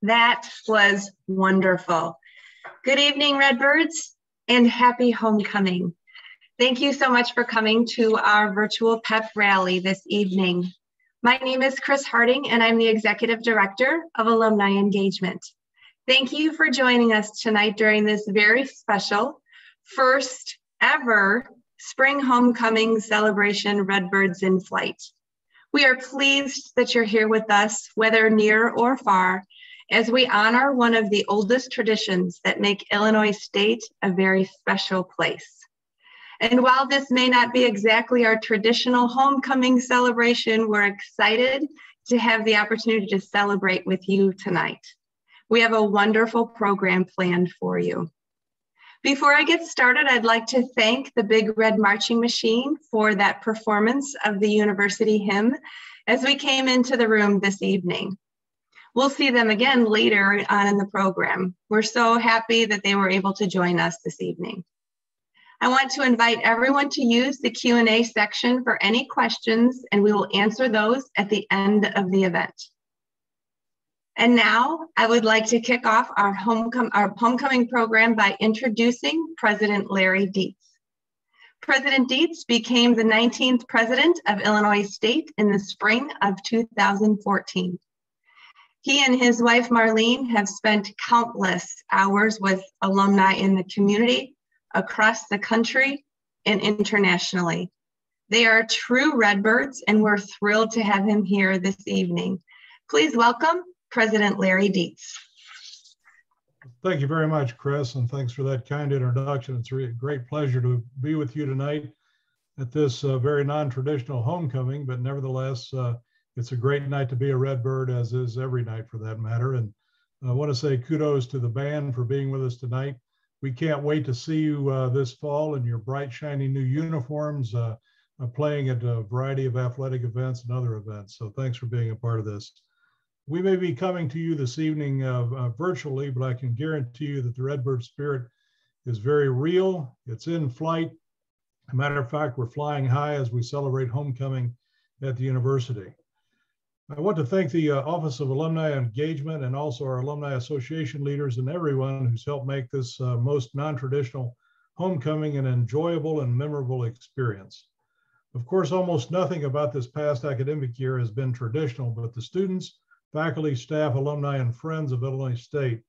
That was wonderful. Good evening, Redbirds, and happy homecoming. Thank you so much for coming to our virtual pep rally this evening. My name is Kris Harding, and I'm the Executive Director of Alumni Engagement. Thank you for joining us tonight during this very special first ever Spring Homecoming Celebration Redbirds in Flight. We are pleased that you're here with us, whether near or far, as we honor one of the oldest traditions that make Illinois State a very special place. And while this may not be exactly our traditional homecoming celebration, we're excited to have the opportunity to celebrate with you tonight. We have a wonderful program planned for you. Before I get started, I'd like to thank the Big Red Marching Machine for that performance of the university hymn as we came into the room this evening. We'll see them again later on in the program. We're so happy that they were able to join us this evening. I want to invite everyone to use the Q&A section for any questions, and we will answer those at the end of the event. And now I would like to kick off our homecoming program by introducing President Larry Dietz. President Dietz became the 19th president of Illinois State in the spring of 2014. He and his wife, Marlene, have spent countless hours with alumni in the community, across the country, and internationally. They are true Redbirds, and we're thrilled to have him here this evening. Please welcome President Larry Dietz. Thank you very much, Kris, and thanks for that kind introduction. It's a great pleasure to be with you tonight at this very non-traditional homecoming, but nevertheless, it's a great night to be a Redbird, as is every night for that matter. And I want to say kudos to the band for being with us tonight. We can't wait to see you this fall in your bright, shiny new uniforms, playing at a variety of athletic events and other events. So thanks for being a part of this. We may be coming to you this evening virtually, but I can guarantee you that the Redbird spirit is very real. It's in flight. As a matter of fact, we're flying high as we celebrate homecoming at the university. I want to thank the Office of Alumni Engagement and also our Alumni Association leaders and everyone who's helped make this most non-traditional homecoming an enjoyable and memorable experience. Of course, almost nothing about this past academic year has been traditional, but the students, faculty, staff, alumni, and friends of Illinois State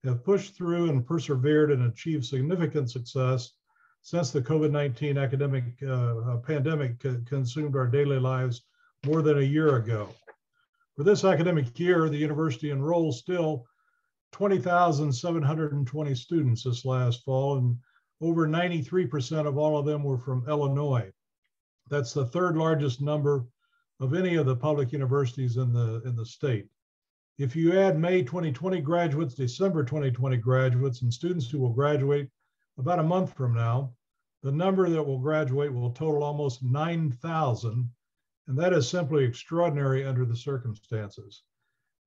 have pushed through and persevered and achieved significant success since the COVID-19 academic pandemic consumed our daily lives more than a year ago. For this academic year, the university enrolled still 20,720 students this last fall, and over 93% of all of them were from Illinois. That's the third largest number of any of the public universities in the state. If you add May 2020 graduates, December 2020 graduates, and students who will graduate about a month from now, the number that will graduate will total almost 9,000. And that is simply extraordinary under the circumstances.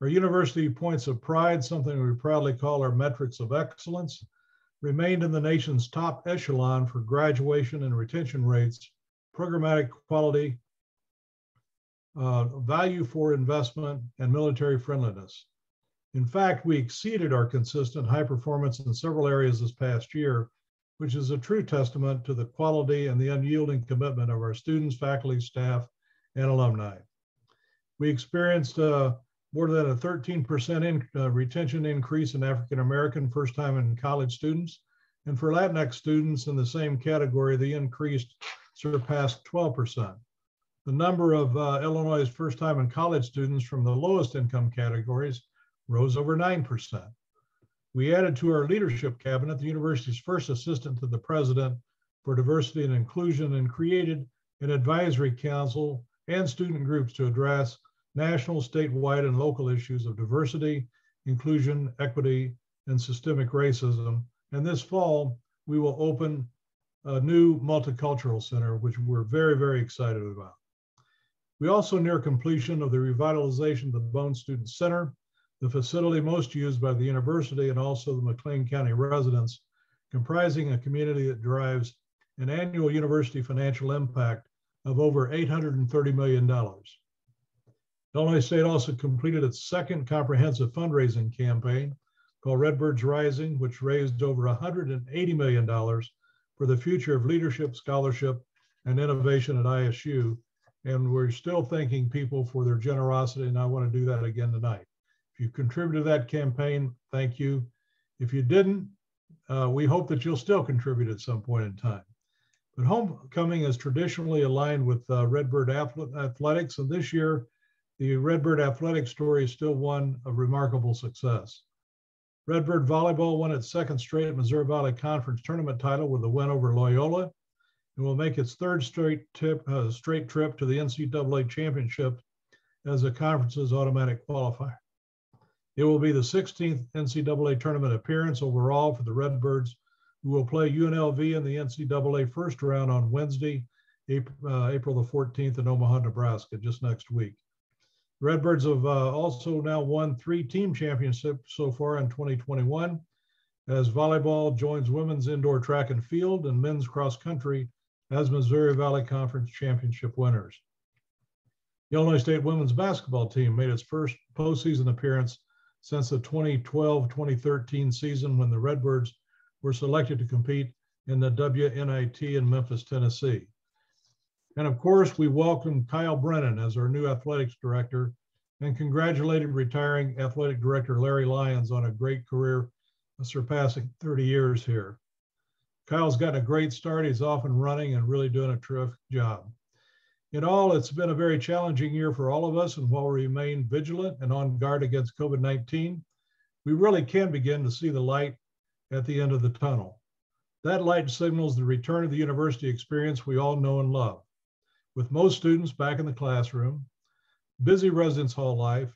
Our university points of pride, something we proudly call our metrics of excellence, remained in the nation's top echelon for graduation and retention rates, programmatic quality, value for investment, and military friendliness. In fact, we exceeded our consistent high performance in several areas this past year, which is a true testament to the quality and the unyielding commitment of our students, faculty, staff, and alumni. We experienced more than a 13% retention increase in African-American first-time in college students. And for Latinx students in the same category, the increase surpassed 12%. The number of Illinois' first-time in college students from the lowest income categories rose over 9%. We added to our leadership cabinet the university's first assistant to the president for diversity and inclusion and created an advisory council and student groups to address national, statewide, and local issues of diversity, inclusion, equity, and systemic racism. And this fall, we will open a new multicultural center, which we're very, very excited about. We also near completion of the revitalization of the Bone Student Center, the facility most used by the university and also the McLean County residents, comprising a community that drives an annual university financial impact of over $830 million. Illinois State also completed its second comprehensive fundraising campaign called Redbirds Rising, which raised over $180 million for the future of leadership, scholarship, and innovation at ISU. And we're still thanking people for their generosity, and I want to do that again tonight. If you contributed to that campaign, thank you. If you didn't, we hope that you'll still contribute at some point in time. But homecoming is traditionally aligned with Redbird athletics, and this year, the Redbird athletic story is still one of remarkable success. Redbird volleyball won its second straight Missouri Valley Conference tournament title with a win over Loyola, and will make its third straight trip to the NCAA championship as the conference's automatic qualifier. It will be the 16th NCAA tournament appearance overall for the Redbirds, who will play UNLV in the NCAA first round on Wednesday, April the 14th in Omaha, Nebraska, just next week. Redbirds have also now won 3 team championships so far in 2021, as volleyball joins women's indoor track and field and men's cross country as Missouri Valley Conference championship winners. The Illinois State women's basketball team made its first postseason appearance since the 2012-2013 season, when the Redbirds were selected to compete in the WNIT in Memphis, Tennessee. And of course, we welcomed Kyle Brennan as our new athletics director and congratulated retiring athletic director Larry Lyons on a great career, surpassing 30 years here. Kyle's gotten a great start. He's off and running and really doing a terrific job. In all, it's been a very challenging year for all of us, and while we remain vigilant and on guard against COVID-19, we really can begin to see the light at the end of the tunnel. That light signals the return of the university experience we all know and love, with most students back in the classroom, busy residence hall life,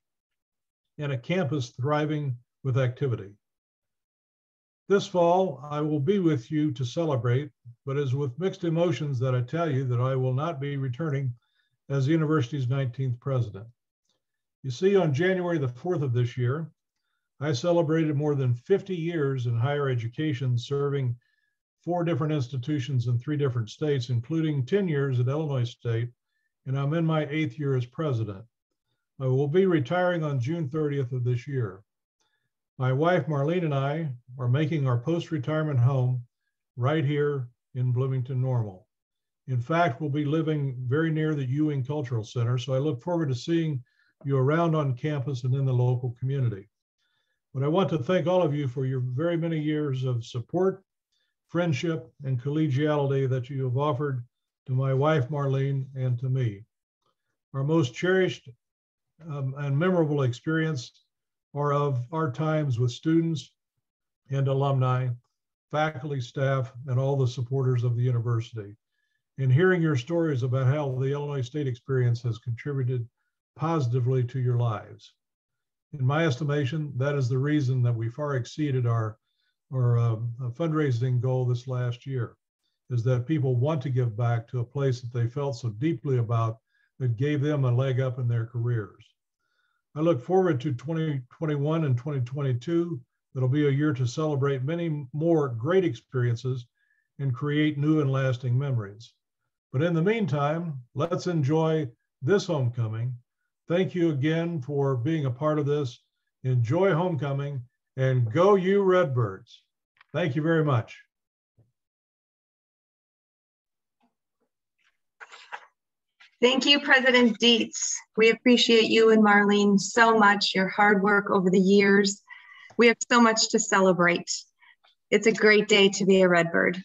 and a campus thriving with activity. This fall, I will be with you to celebrate, but it's with mixed emotions that I tell you that I will not be returning as the university's 19th president. You see, on January the 4th of this year, I celebrated more than 50 years in higher education, serving 4 different institutions in 3 different states, including 10 years at Illinois State, and I'm in my 8th year as president. I will be retiring on June 30th of this year. My wife, Marlene, and I are making our post-retirement home right here in Bloomington Normal. In fact, we'll be living very near the Ewing Cultural Center, so I look forward to seeing you around on campus and in the local community. But I want to thank all of you for your very many years of support, friendship, and collegiality that you have offered to my wife, Marlene, and to me. Our most cherished and memorable experience are of our times with students and alumni, faculty, staff, and all the supporters of the university. And hearing your stories about how the Illinois State experience has contributed positively to your lives. In my estimation, that is the reason that we far exceeded our fundraising goal this last year, is that people want to give back to a place that they felt so deeply about that gave them a leg up in their careers. I look forward to 2021 and 2022. That'll be a year to celebrate many more great experiences and create new and lasting memories. But in the meantime, let's enjoy this homecoming. Thank you again for being a part of this. Enjoy homecoming and go you Redbirds. Thank you very much. Thank you, President Dietz. We appreciate you and Marlene so much, your hard work over the years. We have so much to celebrate. It's a great day to be a Redbird.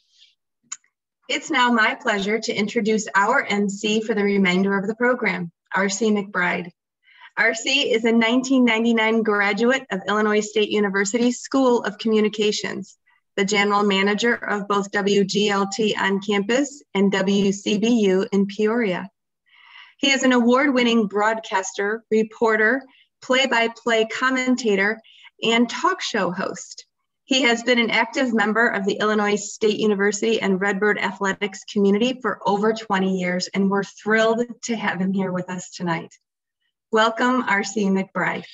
It's now my pleasure to introduce our MC for the remainder of the program, R.C. McBride. R.C. is a 1999 graduate of Illinois State University School of Communications, the general manager of both WGLT on campus and WCBU in Peoria. He is an award-winning broadcaster, reporter, play-by-play commentator, and talk show host. He has been an active member of the Illinois State University and Redbird athletics community for over 20 years, and we're thrilled to have him here with us tonight. Welcome, R.C. McBride.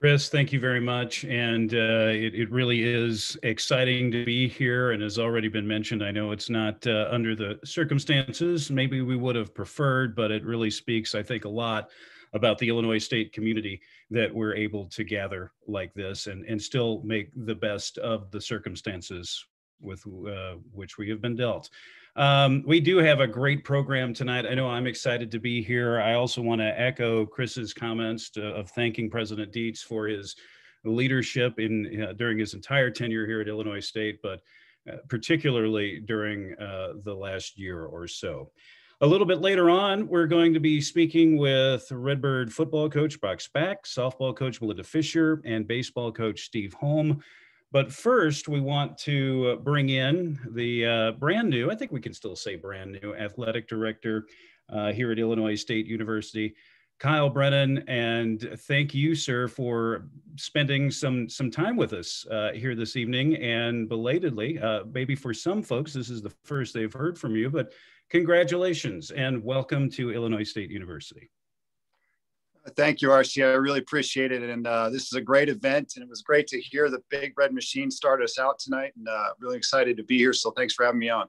Kris, thank you very much. And it really is exciting to be here. And as already been mentioned, I know it's not under the circumstances maybe we would have preferred, but it really speaks, I think, a lot about the Illinois State community that we're able to gather like this and still make the best of the circumstances with which we have been dealt. We do have a great program tonight. I know I'm excited to be here. I also want to echo Kris's comments of thanking President Dietz for his leadership during his entire tenure here at Illinois State, but particularly during the last year or so. A little bit later on, we're going to be speaking with Redbird football coach Brock Spack, softball coach Melinda Fischer, and baseball coach Steve Holm. But first, we want to bring in the brand new, I think we can still say brand new, athletic director here at Illinois State University, Kyle Brennan. And thank you, sir, for spending some time with us here this evening. And belatedly, maybe for some folks, this is the first they've heard from you, but congratulations and welcome to Illinois State University. Thank you, RC. I really appreciate it. And this is a great event, and it was great to hear the Big Red Machine start us out tonight, and really excited to be here. So thanks for having me on.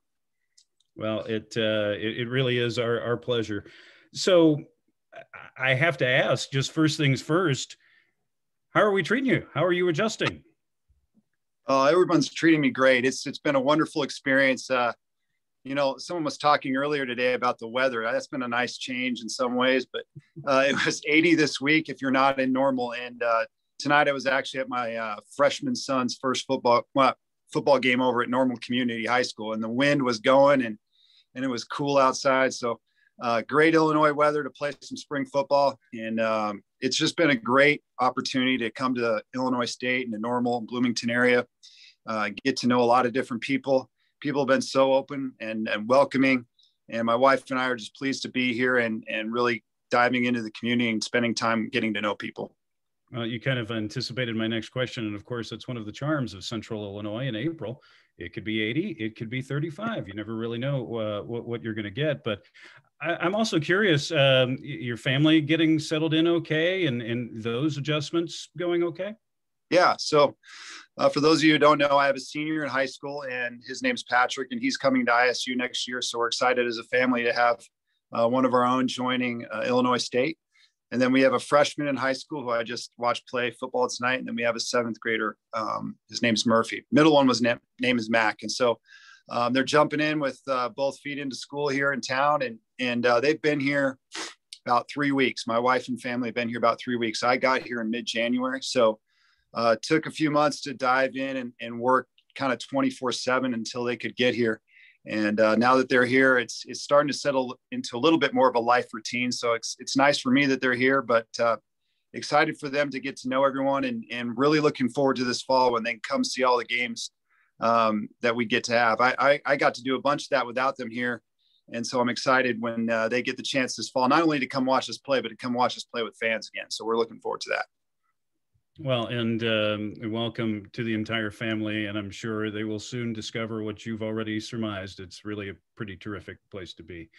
Well, it really is our pleasure. So I have to ask, just first things first, how are we treating you? How are you adjusting? Everyone's treating me great. It's been a wonderful experience. You know, someone was talking earlier today about the weather. That's been a nice change in some ways, but it was 80 this week if you're not in Normal. And tonight I was actually at my freshman son's first football game over at Normal Community High School, and the wind was going and it was cool outside. So great Illinois weather to play some spring football. And it's just been a great opportunity to come to Illinois State and the Normal and Bloomington area, get to know a lot of different people. People have been so open and welcoming, and my wife and I are just pleased to be here and really diving into the community and spending time getting to know people. Well, you kind of anticipated my next question, and of course, that's one of the charms of Central Illinois in April. It could be 80, it could be 35. You never really know what you're going to get. But I'm also curious, your family getting settled in okay, and those adjustments going okay? Yeah. So for those of you who don't know, I have a senior in high school, and his name's Patrick, and he's coming to ISU next year. So we're excited as a family to have one of our own joining Illinois State. And then we have a freshman in high school who I just watched play football tonight. And then we have a 7th grader. His name's Murphy. Middle one was name is Mac. And so they're jumping in with both feet into school here in town. And they've been here about 3 weeks. My wife and family have been here about 3 weeks. I got here in mid-January. So took a few months to dive in and work kind of 24/7 until they could get here. And now that they're here, it's starting to settle into a little bit more of a life routine. So it's nice for me that they're here, but excited for them to get to know everyone, and really looking forward to this fall when they come see all the games that we get to have. I got to do a bunch of that without them here. And so I'm excited when they get the chance this fall, not only to come watch us play, but to come watch us play with fans again. So we're looking forward to that. Well, and welcome to the entire family, and I'm sure they will soon discover what you've already surmised. It's really a pretty terrific place to be.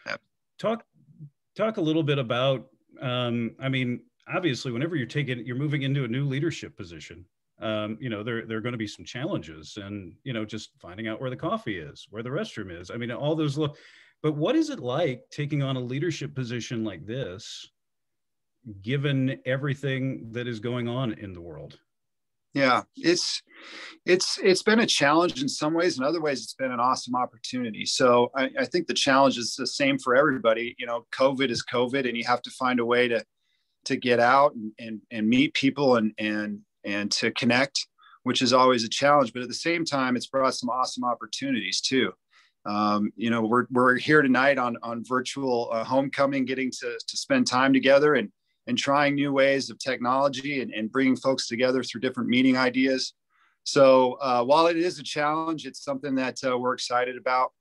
Yep. Talk a little bit about, I mean, obviously, whenever you're moving into a new leadership position, you know, there are going to be some challenges, and, you know, just finding out where the coffee is, where the restroom is. I mean, all those but what is it like taking on a leadership position like this, given everything that is going on in the world? Yeah, it's been a challenge in some ways. In other ways, it's been an awesome opportunity. So I think the challenge is the same for everybody. You know, COVID is COVID, and you have to find a way to get out and meet people and to connect, which is always a challenge. But at the same time, it's brought some awesome opportunities too. You know, we're here tonight on virtual homecoming, getting to spend time together and trying new ways of technology and bringing folks together through different meeting ideas. So while it is a challenge, it's something that we're excited about,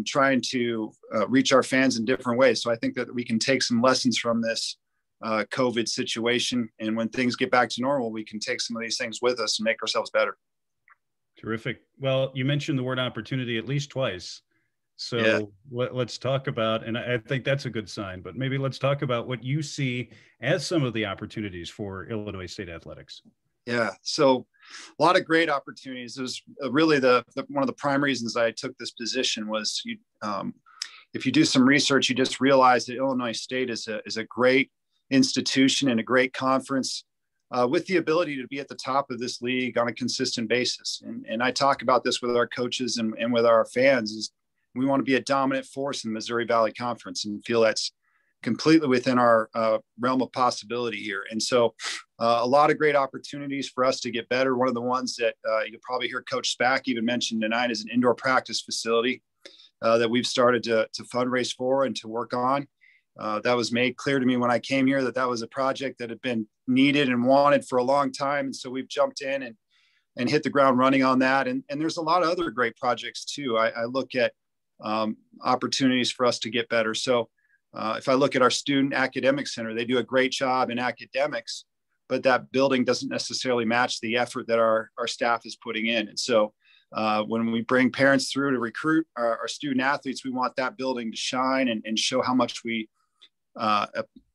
trying to reach our fans in different ways. So I think that we can take some lessons from this COVID situation. And when things get back to normal, we can take some of these things with us and make ourselves better. Terrific. Well, you mentioned the word opportunity at least twice. So let's talk about, and I think that's a good sign, but maybe let's talk about what you see as some of the opportunities for Illinois State athletics. Yeah, so a lot of great opportunities. It was really one of the prime reasons I took this position was if you do some research, you just realize that Illinois State is a great institution and a great conference with the ability to be at the top of this league on a consistent basis. And I talk about this with our coaches and with our fans is we want to be a dominant force in the Missouri Valley Conference and feel that's completely within our realm of possibility here. And so a lot of great opportunities for us to get better. One of the ones that you'll probably hear Coach Spack even mention tonight is an indoor practice facility that we've started to fundraise for and to work on. That was made clear to me when I came here that was a project that had been needed and wanted for a long time. And so we've jumped in and hit the ground running on that. And there's a lot of other great projects too. I look at opportunities for us to get better. So if I look at our student academic center, they do a great job in academics, but that building doesn't necessarily match the effort that our staff is putting in. And so when we bring parents through to recruit our student athletes, we want that building to shine and show how much we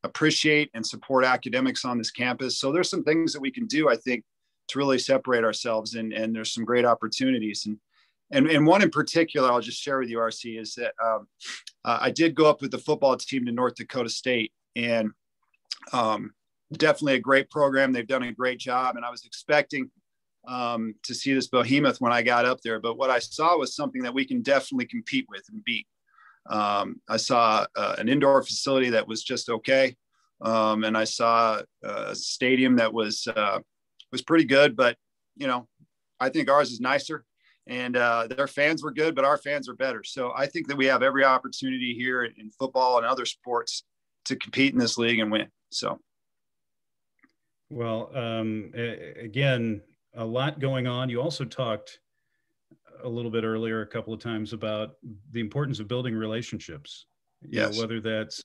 appreciate and support academics on this campus. So there's some things that we can do, I think, to really separate ourselves. And there's some great opportunities. And one in particular, I'll just share with you, RC, is that I did go up with the football team to North Dakota State, and definitely a great program. They've done a great job, and I was expecting to see this behemoth when I got up there. But what I saw was something that we can definitely compete with and beat. I saw an indoor facility that was just okay, and I saw a stadium that was pretty good. But I think ours is nicer. And their fans were good, but our fans are better. So I think that we have every opportunity here in football and other sports to compete in this league and win. So, well, again, a lot going on. You also talked a little bit earlier, a couple of times, about the importance of building relationships. Yes. Whether that's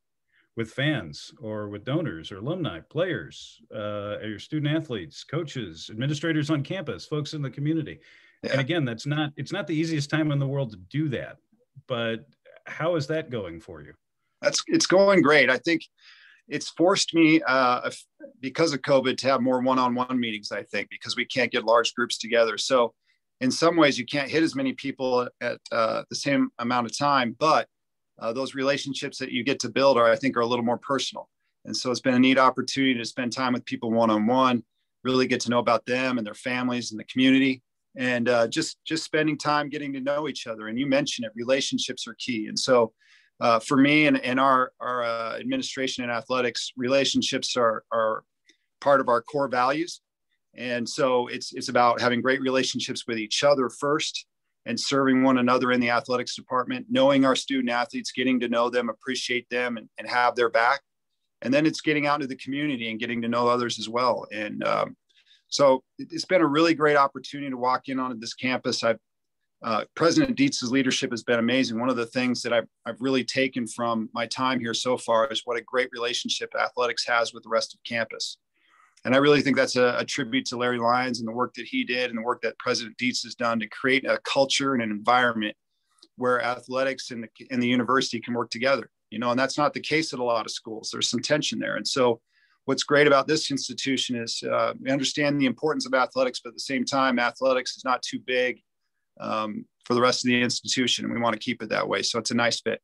with fans or with donors or alumni, players, your student athletes, coaches, administrators on campus, folks in the community. Yeah. And again, it's not the easiest time in the world to do that, but how is that going for you? It's going great. I think it's forced me because of COVID to have more one-on-one meetings, I think, because we can't get large groups together. So in some ways you can't hit as many people at the same amount of time, but those relationships that you get to build I think are a little more personal. And so it's been a neat opportunity to spend time with people one-on-one, really get to know about them and their families and the community. And just spending time getting to know each other. And you mentioned it, relationships are key. And so for me and our administration and athletics, relationships are part of our core values. And so it's about having great relationships with each other first and serving one another in the athletics department, knowing our student athletes, getting to know them, appreciate them, and have their back. And then it's getting out into the community and getting to know others as well. And so it's been a really great opportunity to walk in onto this campus. President Dietz's leadership has been amazing. One of the things that I've really taken from my time here so far is what a great relationship athletics has with the rest of campus. And I really think that's a tribute to Larry Lyons and the work that he did and the work that President Dietz has done to create a culture and an environment where athletics and the university can work together. And that's not the case at a lot of schools. There's some tension there. And so what's great about this institution is we understand the importance of athletics, but at the same time, athletics is not too big for the rest of the institution, and we want to keep it that way. So it's a nice fit.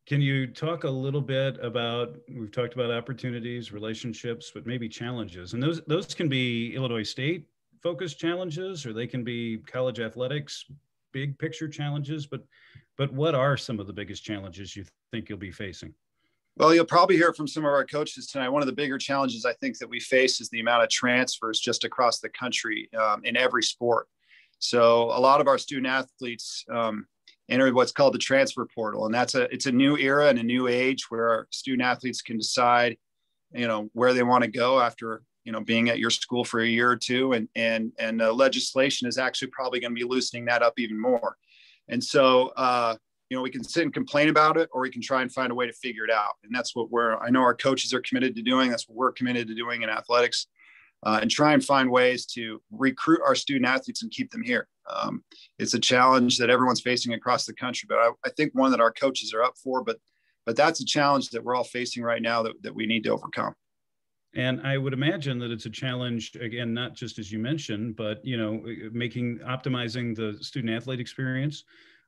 Can you talk a little bit about, we've talked about opportunities, relationships, but maybe challenges, and those can be Illinois State focused challenges, or they can be college athletics, big picture challenges, but what are some of the biggest challenges you think you'll be facing? Well, you'll probably hear from some of our coaches tonight. One of the bigger challenges I think that we face is the amount of transfers just across the country in every sport. So a lot of our student athletes enter what's called the transfer portal. And it's a new era and a new age where our student athletes can decide, where they want to go after, being at your school for a year or two. And legislation is actually probably going to be loosening that up even more. And so, we can sit and complain about it, or we can try and find a way to figure it out. And that's what I know our coaches are committed to doing. That's what we're committed to doing in athletics, and try and find ways to recruit our student athletes and keep them here. It's a challenge that everyone's facing across the country, but I think one that our coaches are up for, but that's a challenge that we're all facing right now that we need to overcome. And I would imagine that it's a challenge, again, not just as you mentioned, but, optimizing the student athlete experience,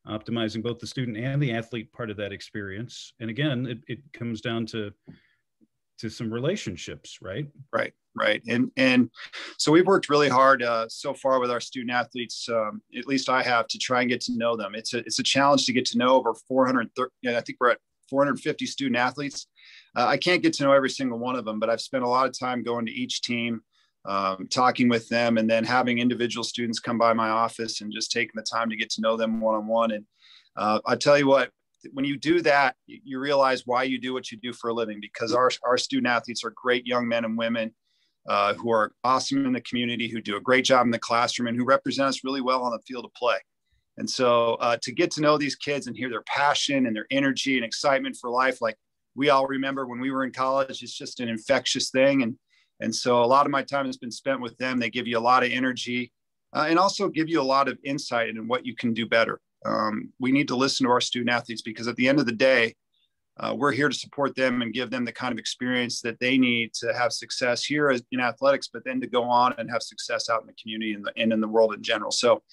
optimizing both the student and the athlete part of that experience. And again, it comes down to some relationships, right? Right. And so we've worked really hard so far with our student athletes. At least I have, to try and get to know them. It's a challenge to get to know over 430. I think we're at 450 student athletes. I can't get to know every single one of them, but I've spent a lot of time going to each team, talking with them, and then having individual students come by my office and just taking the time to get to know them one-on-one. And I tell you what, when you do that, you realize why you do what you do for a living, because our student athletes are great young men and women who are awesome in the community, who do a great job in the classroom, and who represent us really well on the field of play. And so to get to know these kids and hear their passion and their energy and excitement for life, like we all remember when we were in college, it's just an infectious thing. And so a lot of my time has been spent with them. They give you a lot of energy and also give you a lot of insight into what you can do better. We need to listen to our student athletes, because at the end of the day, we're here to support them and give them the kind of experience that they need to have success here in athletics, but then to go on and have success out in the community and in the world in general. So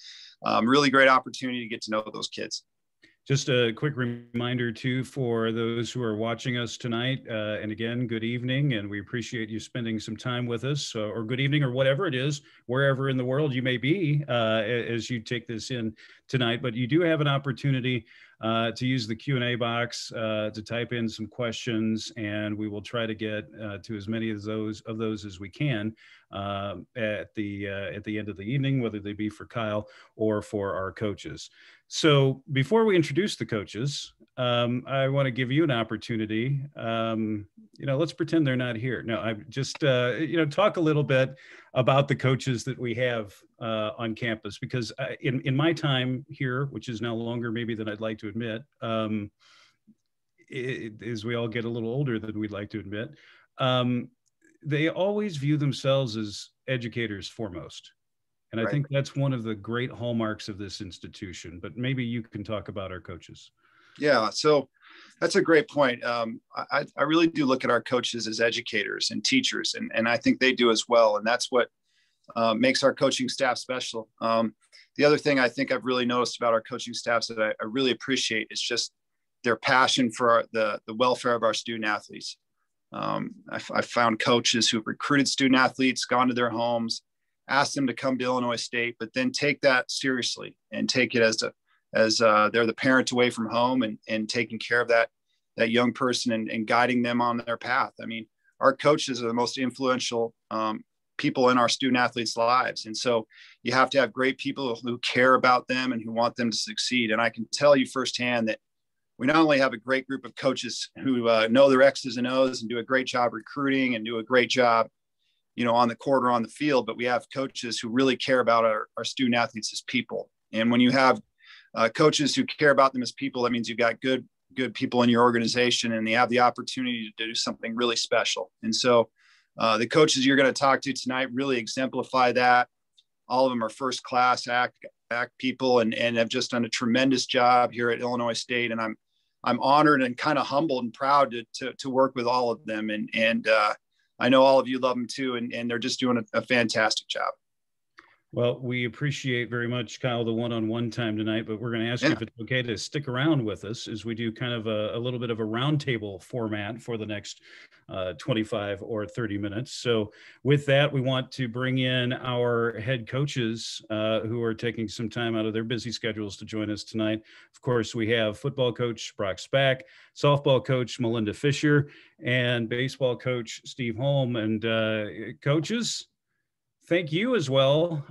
really great opportunity to get to know those kids. Just a quick reminder too, for those who are watching us tonight, and again, good evening, and we appreciate you spending some time with us, or good evening, or whatever it is, wherever in the world you may be as you take this in tonight. But you do have an opportunity to use the Q&A box to type in some questions, and we will try to get to as many of those as we can at the end of the evening, whether they be for Kyle or for our coaches. So before we introduce the coaches, I want to give you an opportunity. Let's pretend they're not here. No, I just talk a little bit about the coaches that we have on campus, because in my time here, which is now longer maybe than I'd like to admit, as we all get a little older than we'd like to admit, they always view themselves as educators foremost. And I think that's one of the great hallmarks of this institution, but maybe you can talk about our coaches. Yeah, so that's a great point. I really do look at our coaches as educators and teachers, and I think they do as well. And that's what makes our coaching staff special. The other thing I think I've really noticed about our coaching staffs that I really appreciate is just their passion for the welfare of our student athletes. I found coaches who've recruited student athletes, gone to their homes, asked them to come to Illinois State, but then take that seriously and take it as they're the parent away from home and taking care of that young person and guiding them on their path. I mean, our coaches are the most influential people in our student athletes' lives. And so you have to have great people who care about them and who want them to succeed. And I can tell you firsthand that we not only have a great group of coaches who know their X's and O's and do a great job recruiting and do a great job, on the court or on the field, but we have coaches who really care about our student athletes as people. And when you have coaches who care about them as people, that means you've got good people in your organization, and they have the opportunity to do something really special. And so the coaches you're going to talk to tonight really exemplify that. All of them are first class act people and have just done a tremendous job here at Illinois State. And I'm honored and kind of humbled and proud to work with all of them. And I know all of you love them too, and they're just doing a fantastic job. Well, we appreciate very much, Kyle, the one-on-one time tonight, but we're going to ask you if it's okay to stick around with us as we do kind of a little bit of a roundtable format for the next 25 or 30 minutes. So with that, we want to bring in our head coaches who are taking some time out of their busy schedules to join us tonight. Of course, we have football coach Brock Spack, softball coach Melinda Fischer, and baseball coach Steve Holm. And coaches, thank you as well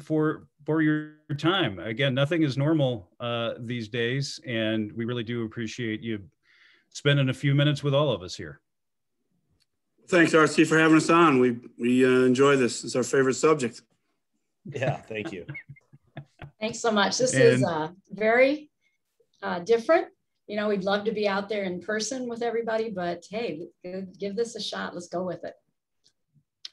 for your time. Again, nothing is normal these days, and we really do appreciate you spending a few minutes with all of us here. Thanks, RC, for having us on. We enjoy this. It's our favorite subject. Yeah, thank you. Thanks so much. This is very different. We'd love to be out there in person with everybody, but hey, give this a shot. Let's go with it.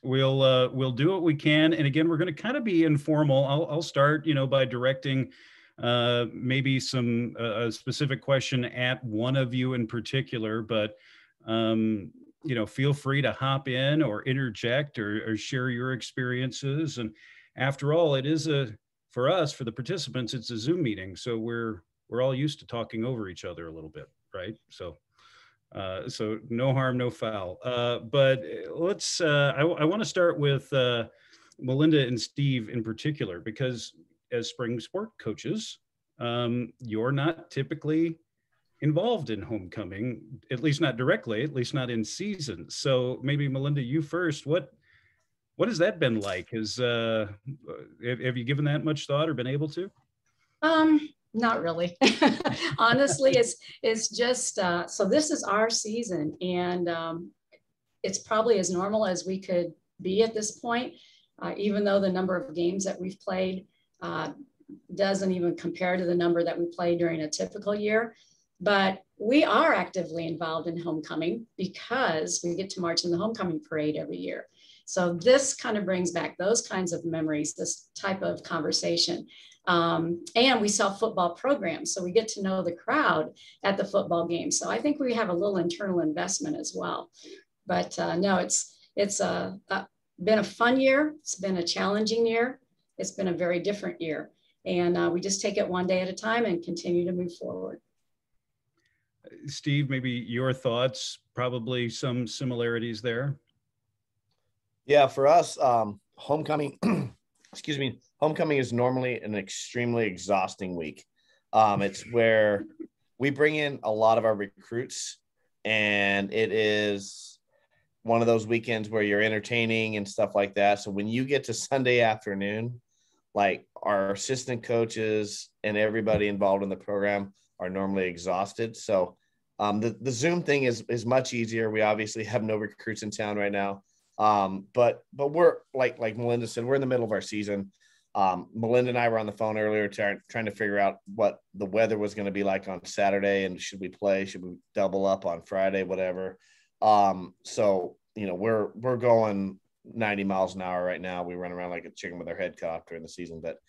we'll do what we can. And again, we're going to kind of be informal. I'll start, by directing maybe some a specific question at one of you in particular, but feel free to hop in or interject or share your experiences. And after all, it is for us, for the participants, it's a Zoom meeting. So we're all used to talking over each other a little bit, right? So no harm, no foul. But let's, I want to start with Melinda and Steve in particular, because as spring sport coaches, you're not typically involved in homecoming, at least not directly, at least not in season. So maybe Melinda, you first, what has that been like? Have you given that much thought or been able to? Not really. Honestly, it's just, so this is our season, and it's probably as normal as we could be at this point, even though the number of games that we've played doesn't even compare to the number that we play during a typical year. But we are actively involved in homecoming because we get to march in the homecoming parade every year. So this kind of brings back those kinds of memories, this type of conversation. And we sell football programs, so we get to know the crowd at the football game. So I think we have a little internal investment as well. But no, it's been a fun year. It's been a challenging year. It's been a very different year. And we just take it one day at a time and continue to move forward. Steve, maybe your thoughts, probably some similarities there. Yeah, for us, homecoming, homecoming is normally an extremely exhausting week. It's where we bring in a lot of our recruits, and it is one of those weekends where you're entertaining and stuff like that. So when you get to Sunday afternoon, like our assistant coaches and everybody involved in the program are normally exhausted. So the Zoom thing is much easier. We obviously have no recruits in town right now. But we're like Melinda said, we're in the middle of our season. Melinda and I were on the phone earlier trying to figure out what the weather was going to be like on Saturday, and should we play, should we double up on Friday, whatever. So, we're going 90 miles an hour right now. We run around like a chicken with our head cocked during the season, but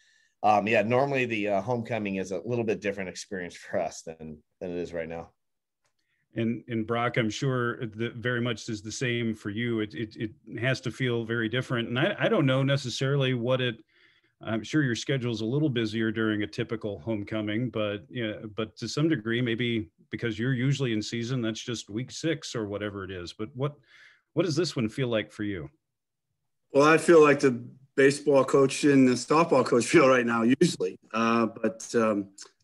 normally the homecoming is a little bit different experience for us than it is right now. And Brock, I'm sure that very much is the same for you. It has to feel very different. And I don't know necessarily I'm sure your schedule is a little busier during a typical homecoming, but to some degree, maybe because you're usually in season, that's just week 6 or whatever it is. But what does this one feel like for you? Well, I feel like the baseball coach and the softball coach feel right now, usually, but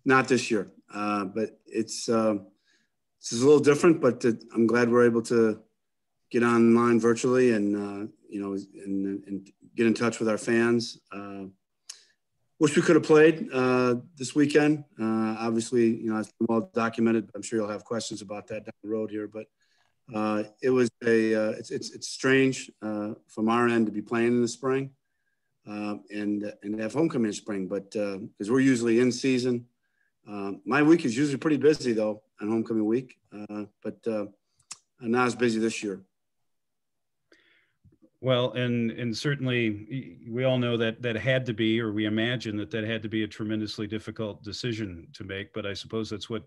not this year. But this is a little different, but I'm glad we're able to get online virtually and get in touch with our fans. Wish we could have played this weekend. Obviously, it's been well documented. I'm sure you'll have questions about that down the road here, but it was it's strange from our end to be playing in the spring and have homecoming in the spring, but because we're usually in season. My week is usually pretty busy though on homecoming week, but not as busy this year. Well, and certainly we all know that had to be, or we imagine that had to be a tremendously difficult decision to make. But I suppose that's why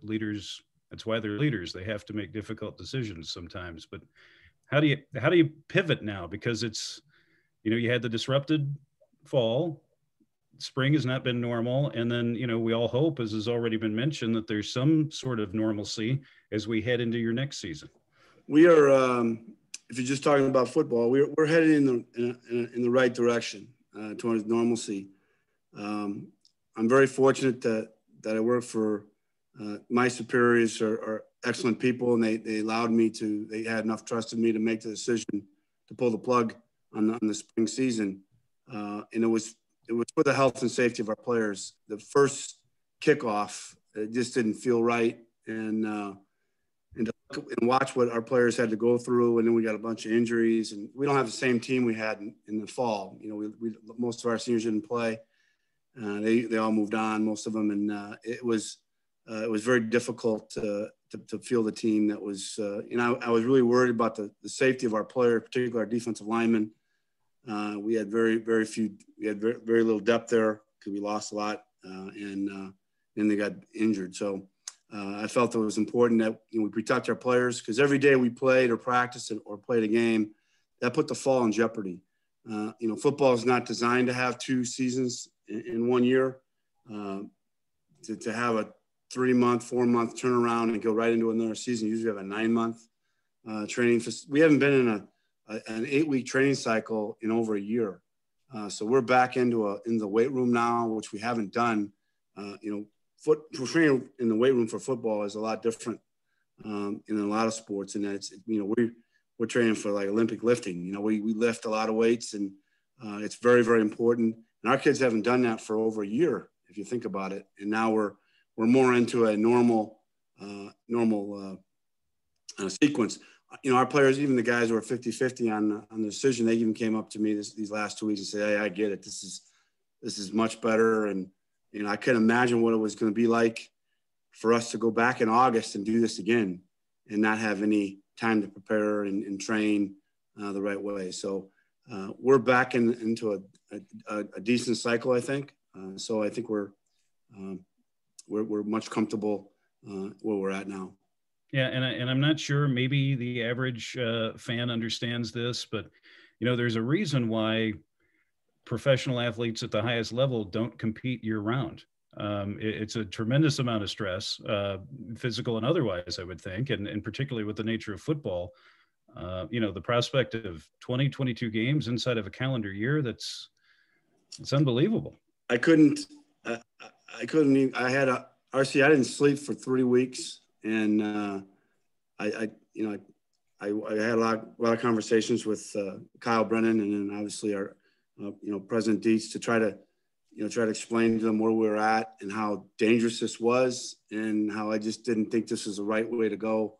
they're leaders. They have to make difficult decisions sometimes. But how do you pivot now? Because it's, you had the disrupted fall. Spring has not been normal. And then, we all hope, as has already been mentioned, that there's some sort of normalcy as we head into your next season. We are, if you're just talking about football, we're headed in the right direction towards normalcy. I'm very fortunate that I work for my superiors are excellent people, and they allowed me they had enough trust in me to make the decision to pull the plug on the spring season. And it was for the health and safety of our players. The first kickoff, it just didn't feel right. And watch what our players had to go through. And then we got a bunch of injuries, and we don't have the same team we had in the fall. Most of our seniors didn't play. They all moved on, most of them. And it was very difficult to field a team that was, I was really worried about the safety of our players, particularly our defensive linemen. We had very little depth there because we lost a lot, and then they got injured. So I felt it was important that we protect our players, because every day we played or practiced or played a game, that put the fall in jeopardy. Football is not designed to have 2 seasons in 1 year. To have a 3-month, 4-month turnaround and go right into another season, usually have a 9-month training. We haven't been in an 8-week training cycle in over a year. So we're back in the weight room now, which we haven't done. Training in the weight room for football is a lot different in a lot of sports, and that it's, we're training for like Olympic lifting. We lift a lot of weights, and it's very, very important. And our kids haven't done that for over a year, if you think about it. And now we're more into a normal sequence. Our players, even the guys who are 50-50 on the decision, they even came up to me these last 2 weeks and said, "Hey, I get it. This is much better." And I couldn't imagine what it was going to be like for us to go back in August and do this again and not have any time to prepare and train the right way. So we're back into a decent cycle, I think. So I think we're much comfortable where we're at now. Yeah, and I'm not sure, maybe the average fan understands this, but there's a reason why professional athletes at the highest level don't compete year round. It's a tremendous amount of stress, physical and otherwise, I would think, and particularly with the nature of football. The prospect of 22 games inside of a calendar year, it's unbelievable. I couldn't even, I had I didn't sleep for 3 weeks, and I had a lot of conversations with Kyle Brennan, and then obviously our President Dietz, to try to explain to them where we were at and how dangerous this was, and how I just didn't think this was the right way to go.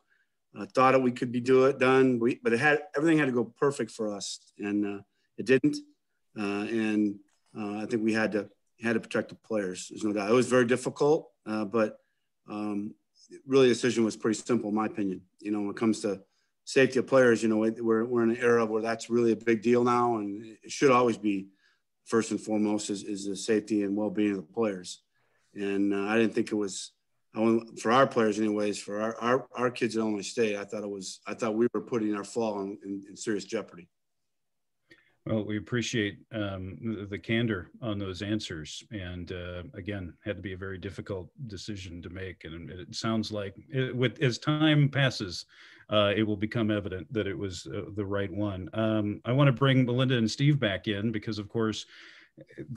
I thought that we could be done, but everything had to go perfect for us, and it didn't. And I think we had to protect the players. There's no doubt. It was very difficult, but really the decision was pretty simple, in my opinion. When it comes to safety of players, we're in an era where that's really a big deal now, and it should always be first and foremost is the safety and well-being of the players. And I didn't think it was, for our players anyways, for our kids at Illinois State, I thought we were putting our fall in serious jeopardy. Well, we appreciate the candor on those answers. And again, had to be a very difficult decision to make. And it sounds like as time passes, it will become evident that it was the right one. I want to bring Melinda and Steve back in because, of course,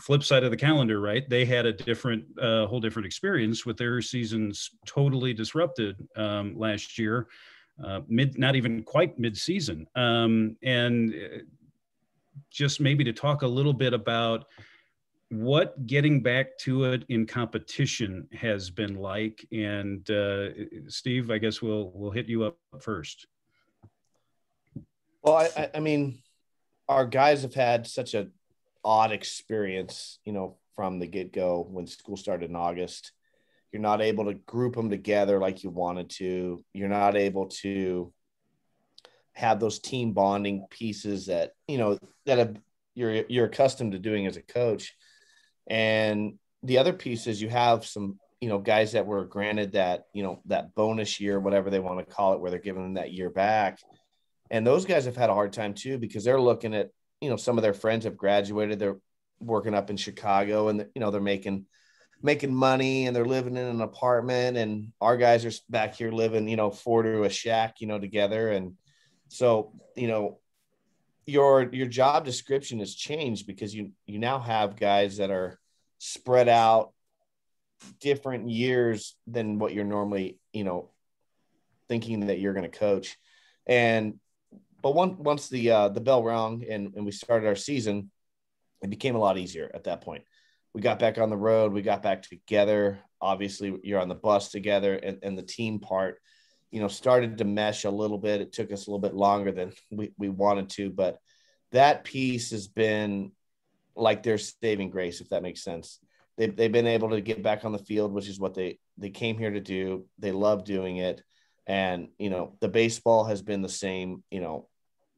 flip side of the calendar, right? They had a whole different experience with their seasons totally disrupted last year, not even quite mid-season. And just maybe to talk a little bit about what getting back to it in competition has been like. And Steve, I guess we'll hit you up first. Well, I mean, our guys have had such an odd experience, from the get-go. When school started in August, you're not able to group them together like you wanted to. You're not able to have those team bonding pieces that you're accustomed to doing as a coach. And the other piece is you have some guys that were granted that that bonus year, whatever they want to call it, where they're giving them that year back, and those guys have had a hard time too, because they're looking at some of their friends have graduated, they're working up in Chicago, and they're making money, and they're living in an apartment, and our guys are back here living 4 to a shack together. And so, your job description has changed because you now have guys that are spread out different years than what you're normally, thinking that you're going to coach. But once the bell rang and we started our season, it became a lot easier at that point. We got back on the road. We got back together. Obviously, you're on the bus together, and the team part, started to mesh a little bit. It took us a little bit longer than we wanted to, but that piece has been like their saving grace, if that makes sense. They've been able to get back on the field, which is what they came here to do. They love doing it. And, the baseball has been the same,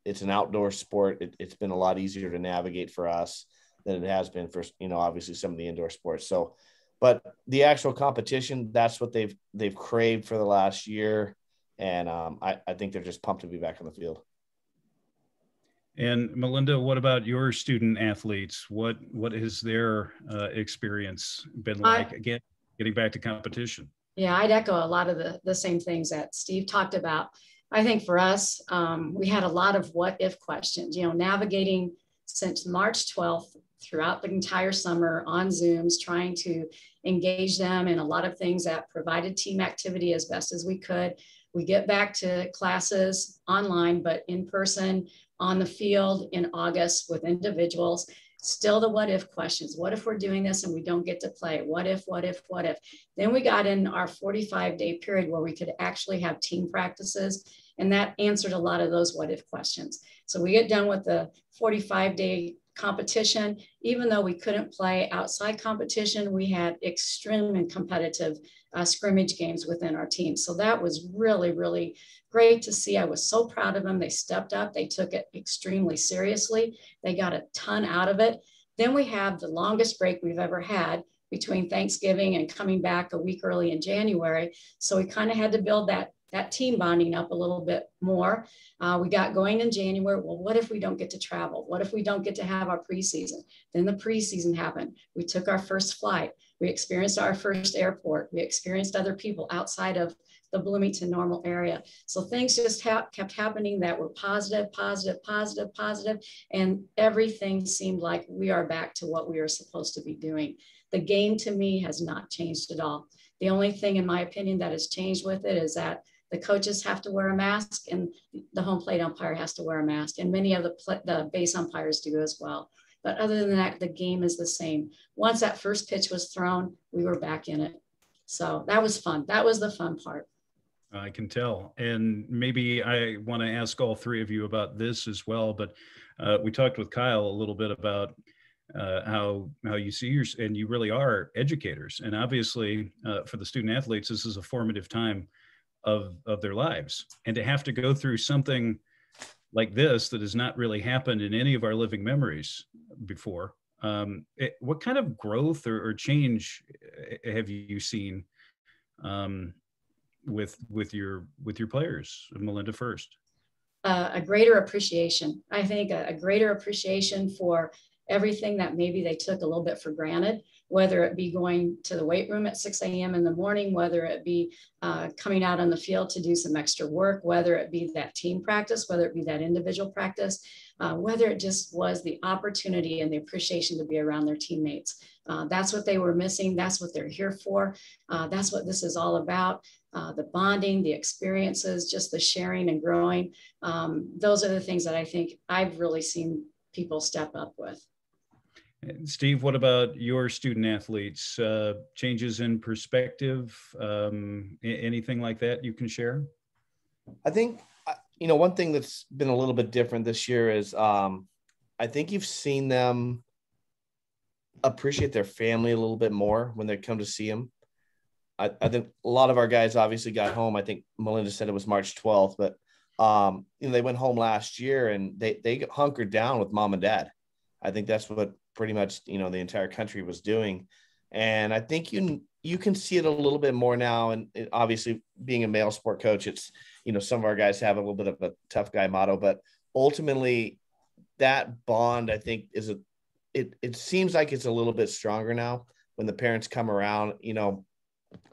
it's an outdoor sport. It's been a lot easier to navigate for us than it has been for, obviously some of the indoor sports. So, but the actual competition, that's what they've craved for the last year. And I think they're just pumped to be back on the field. And Melinda, what about your student athletes? What has their experience been like, again, getting back to competition? Yeah, I'd echo a lot of the same things that Steve talked about. I think for us, we had a lot of what if questions, navigating since March 12th throughout the entire summer on Zooms, trying to engage them in a lot of things that provided team activity as best as we could. We get back to classes online, but in person on the field in August with individuals. Still the what if questions. What if we're doing this and we don't get to play? What if? Then we got in our 45-day period where we could actually have team practices, and that answered a lot of those what if questions. So we get done with the 45-day competition. Even though we couldn't play outside competition, we had extremely competitive scrimmage games within our team. So that was really, really great to see. I was so proud of them. They stepped up. They took it extremely seriously. They got a ton out of it. Then we have the longest break we've ever had between Thanksgiving and coming back a week early in January. So we kind of had to build that team bonding up a little bit more. We got going in January. Well, what if we don't get to travel? What if we don't get to have our preseason? Then the preseason happened. We took our first flight. We experienced our first airport. We experienced other people outside of the Bloomington normal area. So things just kept happening that were positive. And everything seemed like we are back to what we are supposed to be doing. The game to me has not changed at all. The only thing in my opinion that has changed with it is that the coaches have to wear a mask and the home plate umpire has to wear a mask. And many of the base umpires do as well. But other than that, the game is the same. Once that first pitch was thrown, we were back in it. So that was fun. That was the fun part. I can tell. And maybe I want to ask all three of you about this as well. But we talked with Kyle a little bit about how you see and you really are educators. And obviously for the student athletes, this is a formative time of their lives. And to have to go through something like this that has not really happened in any of our living memories before. What kind of growth or change have you seen with your players? Melinda first. A greater appreciation. I think a greater appreciation for everything that maybe they took a little bit for granted, whether it be going to the weight room at 6 a.m. in the morning, whether it be coming out on the field to do some extra work, whether it be that team practice, whether it be that individual practice, whether it just was the opportunity and the appreciation to be around their teammates. That's what they were missing. That's what they're here for. That's what this is all about. The bonding, the experiences, just the sharing and growing. Those are the things that I think I've really seen people step up with. Steve, what about your student athletes? Changes in perspective, anything like that you can share? I think, one thing that's been a little bit different this year is I think you've seen them appreciate their family a little bit more when they come to see them. I think a lot of our guys obviously got home. I think Melinda said it was March 12th, but they went home last year and they hunkered down with mom and dad. I think that's what pretty much, the entire country was doing. And I think you can see it a little bit more now. And obviously being a male sport coach, it's, some of our guys have a little bit of a tough guy motto, but ultimately that bond, I think it seems like it's a little bit stronger now when the parents come around,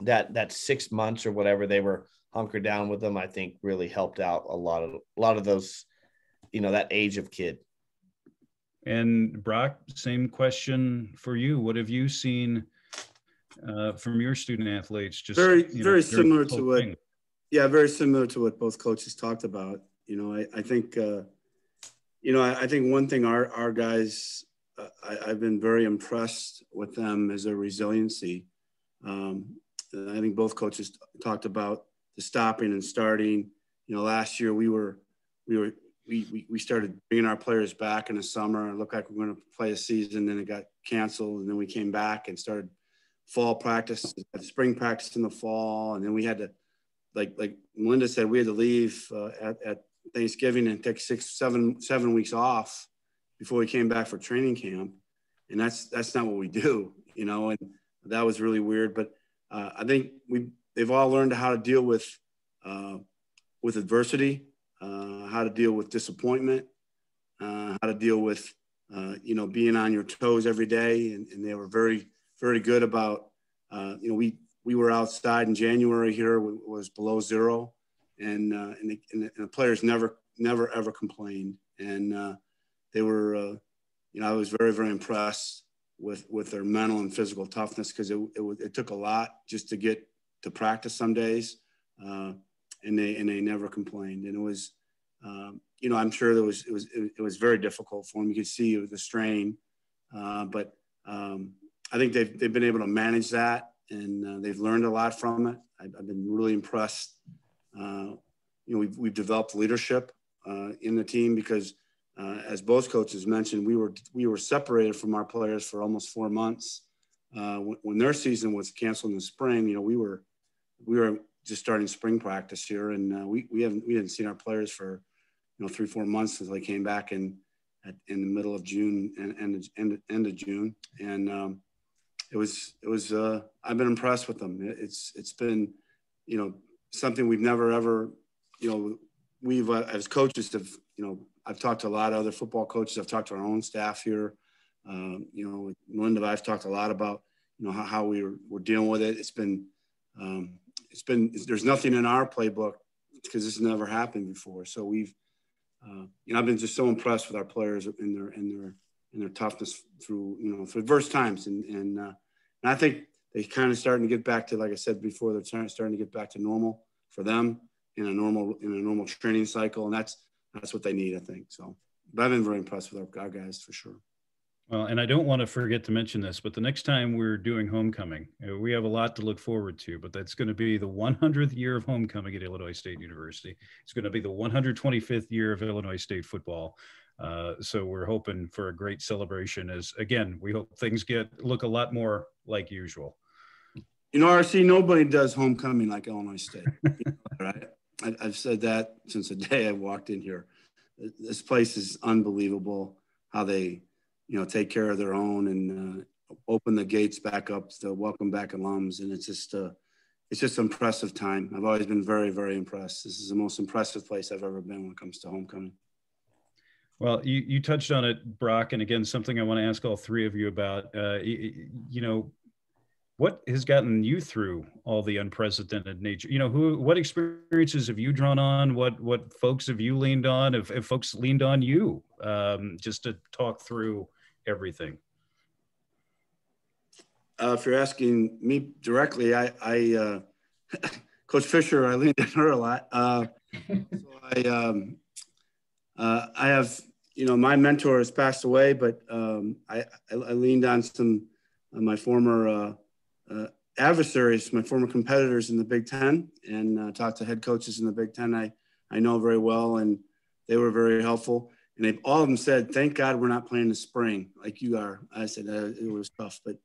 that 6 months or whatever they were hunkered down with them, I think really helped out a lot of those, that age of kid. And Brock, same question for you. What have you seen from your student athletes? Just very similar to what, very similar to what both coaches talked about. I think, I think one thing our guys, I've been very impressed with them is their resiliency. I think both coaches talked about the stopping and starting. Last year we started bringing our players back in the summer. It looked like we were going to play a season, then it got canceled, and then we came back and started fall practice, spring practice in the fall, and then we had to like Melinda said, we had to leave at Thanksgiving and take 7 weeks off before we came back for training camp. And that's not what we do, you know, and that was really weird. But I think they've all learned how to deal with adversity, how to deal with disappointment, how to deal with, you know, being on your toes every day. And they were very, very good about, you know, we were outside in January here, it was below zero. And the players never, ever complained. And they were, you know, I was very, very impressed with their mental and physical toughness, because it took a lot just to get to practice some days. And they never complained. And it was, you know, I'm sure it was very difficult for them. You could see it was a strain, but I think they've been able to manage that, and they've learned a lot from it. I've been really impressed. You know, we've developed leadership in the team, because as both coaches mentioned, we were separated from our players for almost 4 months. When their season was canceled in the spring, you know, we were just starting spring practice here, and we hadn't seen our players for, you know, 3-4 months since they came back in the middle of June and end of June. And it was I've been impressed with them. It's been, you know, something we've never ever, you know, we've as coaches have, you know, I've talked to a lot of other football coaches. I've talked to our own staff here. You know, with Melinda, I've talked a lot about, you know, how we're dealing with it. It's been there's nothing in our playbook, because this has never happened before. So we've, you know, I've been just so impressed with our players in their toughness through, you know, through adverse times. And I think they kind of starting to get back to, like I said before, they're starting to get back to normal for them in a normal training cycle. And that's what they need, I think. So, but I've been very impressed with our guys for sure. Well, and I don't want to forget to mention this, but the next time we're doing homecoming, we have a lot to look forward to, but that's going to be the 100th year of homecoming at Illinois State University. It's going to be the 125th year of Illinois State football. So we're hoping for a great celebration, as, again, we hope things look a lot more like usual. You know, RC, nobody does homecoming like Illinois State. Right? I've said that since the day I walked in here. This place is unbelievable, how they, you know, take care of their own and open the gates back up to welcome back alums. And it's just impressive time. I've always been very, very impressed. This is the most impressive place I've ever been when it comes to homecoming. Well, you touched on it, Brock, and again, something I want to ask all three of you about. You know, what has gotten you through all the unprecedented nature? You know, what experiences have you drawn on? What folks have you leaned on? If folks leaned on you, just to talk through everything? If you're asking me directly, I Coach Fischer, I leaned on her a lot. So I have, you know, my mentor has passed away, but I leaned on some of my former adversaries, my former competitors in the Big Ten, and talked to head coaches in the Big Ten I know very well, and they were very helpful. And all of them said, "Thank God we're not playing in the spring like you are." I said it was tough, but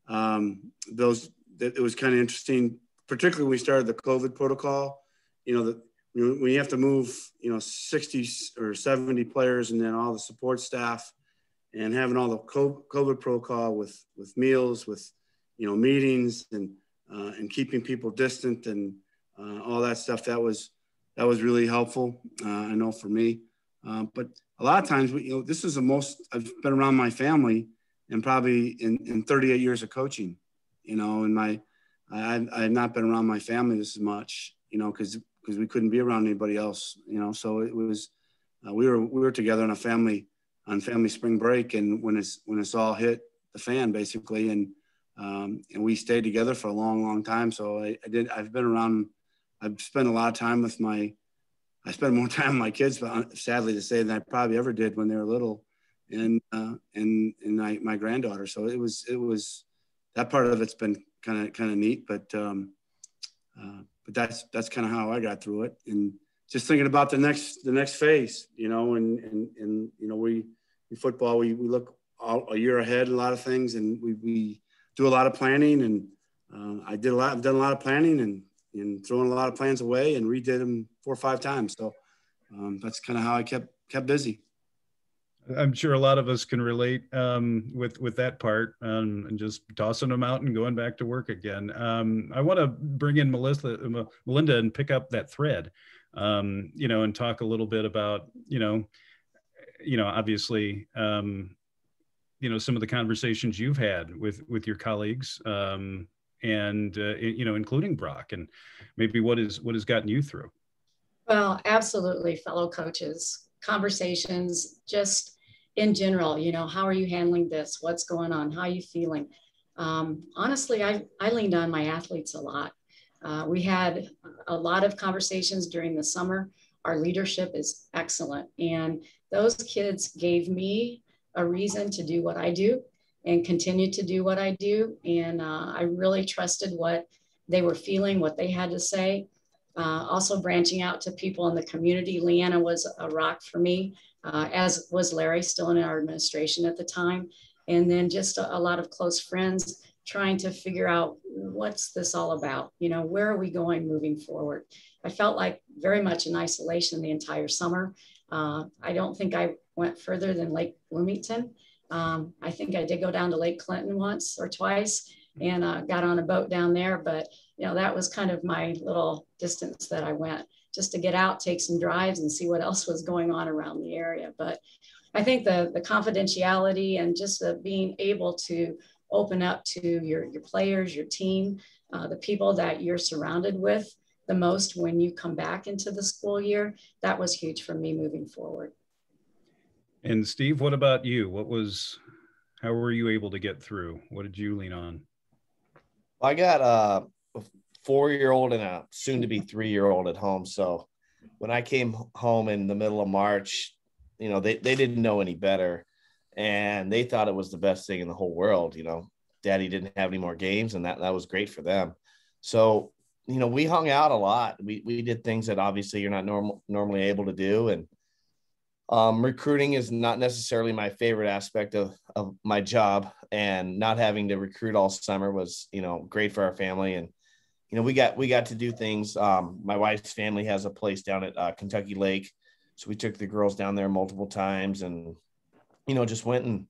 it was kind of interesting, particularly when we started the COVID protocol. You know, when you have to move, you know, 60 or 70 players, and then all the support staff, and having all the COVID protocol with meals, with, you know, meetings, and keeping people distant, and all that stuff. That was really helpful. I know for me, but a lot of times, you know, this is the most I've been around my family, and probably in 38 years of coaching, you know, and I have not been around my family this much, you know, because we couldn't be around anybody else, you know. So it was we were together on family spring break, and when it's all hit the fan basically, and we stayed together for a long time. So I've spent a lot of time with I spent more time with my kids, but sadly to say, than I probably ever did when they were little, and my granddaughter. So it was that part of it's been kind of neat, but that's kind of how I got through it. And just thinking about the next phase, you know, and you know, we football, we look a year ahead, a lot of things, and we do a lot of planning, and I've done a lot of planning, and, and throwing a lot of plans away and redid them 4 or 5 times. So that's kind of how I kept busy. I'm sure a lot of us can relate with that part, and just tossing them out and going back to work again. I want to bring in Melinda and pick up that thread, and talk a little bit about, obviously, some of the conversations you've had with your colleagues, and including Brock, and maybe what has gotten you through. Well, absolutely, fellow coaches, conversations, just in general, how are you handling this? What's going on? How are you feeling? Honestly, I leaned on my athletes a lot. We had a lot of conversations during the summer. Our leadership is excellent. And those kids gave me a reason to do what I do and continue to do what I do. And I really trusted what they were feeling, what they had to say. Also branching out to people in the community. Leanna was a rock for me, as was Larry, still in our administration at the time. And then just a lot of close friends trying to figure out, what's this all about? Where are we going moving forward? I felt like very much in isolation the entire summer. I don't think I went further than Lake Bloomington. I think I did go down to Lake Clinton once or twice and got on a boat down there. But, that was kind of my little distance that I went, just to get out, take some drives and see what else was going on around the area. But I think the confidentiality and just the being able to open up to your players, your team, the people that you're surrounded with the most when you come back into the school year, that was huge for me moving forward. And Steve, what about you? How were you able to get through? What did you lean on? I got a 4-year-old and a soon-to-be 3-year-old at home. So when I came home in the middle of March, they didn't know any better, and they thought it was the best thing in the whole world. Daddy didn't have any more games, and that was great for them. So, we hung out a lot. We did things that obviously you're not normally able to do. And recruiting is not necessarily my favorite aspect of my job, and not having to recruit all summer was, great for our family. And, we got to do things. My wife's family has a place down at Kentucky Lake. So we took the girls down there multiple times and, just went and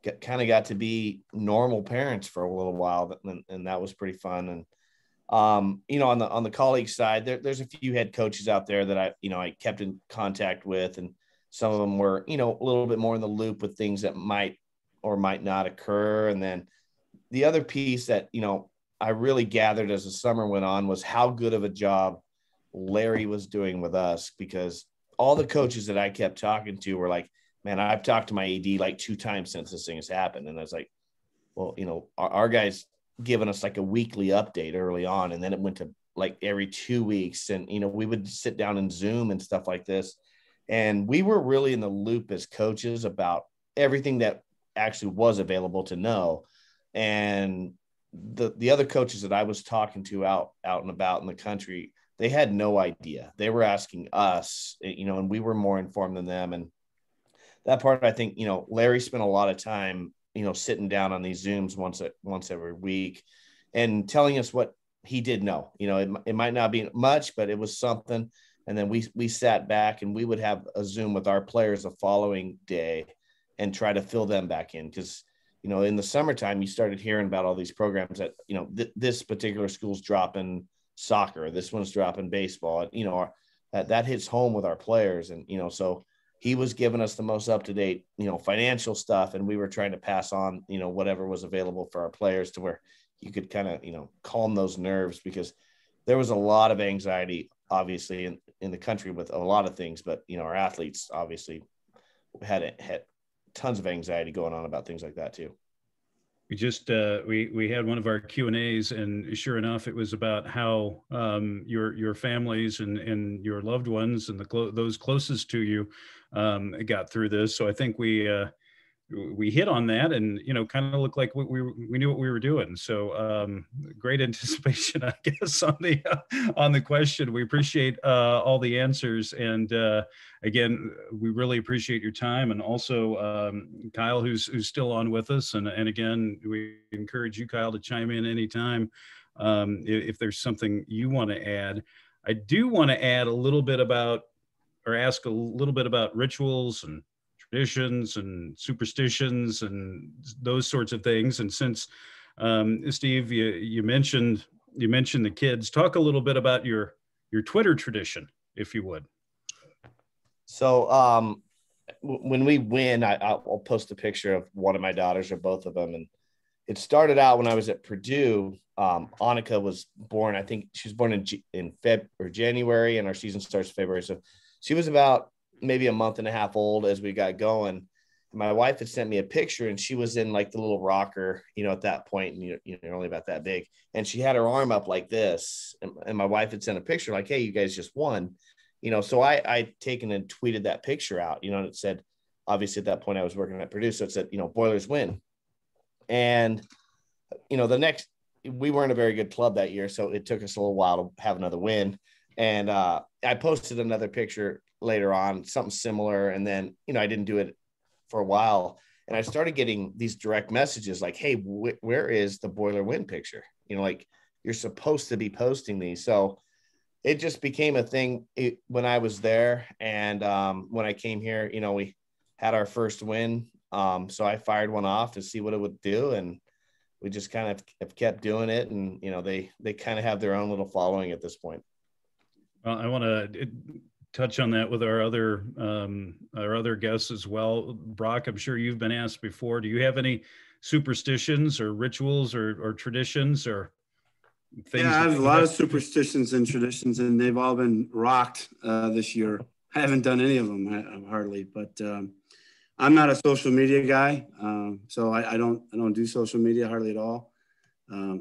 got to be normal parents for a little while. And that was pretty fun. And, on the colleague side, there's a few head coaches out there that I kept in contact with, and some of them were, a little bit more in the loop with things that might or might not occur. And then the other piece that, I really gathered as the summer went on was how good of a job Larry was doing with us, because all the coaches that I kept talking to were like, man, I've talked to my AD like 2 times since this thing has happened. And I was like, well, our guys giving us like a weekly update early on. And then it went to like every 2 weeks. And, we would sit down and Zoom and stuff like this. And we were really in the loop as coaches about everything that actually was available to know. And the other coaches that I was talking to out and about in the country, they had no idea. They were asking us, and we were more informed than them. And that part, I think, Larry spent a lot of time, sitting down on these Zooms once every week and telling us what he did know. It might not be much, but it was something. And then we sat back and we would have a Zoom with our players the following day and try to fill them back in. Because, in the summertime, you started hearing about all these programs that, this particular school's dropping soccer, this one's dropping baseball, that hits home with our players. And, so he was giving us the most up-to-date, financial stuff. And we were trying to pass on, whatever was available for our players to where you could kind of, calm those nerves, because there was a lot of anxiety, obviously, in the country with a lot of things. But, our athletes obviously had tons of anxiety going on about things like that too. We just we had one of our Q&As, and sure enough, it was about how your families and your loved ones and those closest to you got through this. So I think we hit on that, and kind of looked like we knew what we were doing. So great anticipation, I guess, on the question. We appreciate all the answers, and again, we really appreciate your time, and also Kyle, who's still on with us, and again, we encourage you, Kyle, to chime in anytime. if there's something you want to add. I do want to add a little bit about, or ask a little bit about rituals and traditions and superstitions and those sorts of things. And since Steve, you mentioned the kids, talk a little bit about your Twitter tradition, if you would. So when we win, I'll post a picture of one of my daughters or both of them. And it started out when I was at Purdue. Annika was born, I think she was born in January, and our season starts February. So she was about maybe a month and a half old as we got going. My wife had sent me a picture, and she was in like the little rocker, at that point, and you're only about that big. And she had her arm up like this. And my wife had sent a picture like, hey, you guys just won. So I'd taken and tweeted that picture out, and it said, obviously at that point I was working at Purdue. So it said, Boilers win. And, we weren't a very good club that year. So it took us a little while to have another win. And I posted another picture later on, something similar. And then, I didn't do it for a while. And I started getting these direct messages like, hey, where is the Boiler win picture? Like you're supposed to be posting these. So it just became a thing when I was there. And when I came here, we had our first win. So I fired one off to see what it would do. And we just kind of have kept doing it. And, they kind of have their own little following at this point. Well, I want to touch on that with our other guests as well. Brock, I'm sure you've been asked before, do you have any superstitions or rituals or traditions or things? Yeah, I have a lot of superstitions and traditions, and they've all been rocked this year. I haven't done any of them hardly, but I'm not a social media guy, so I don't do social media hardly at all.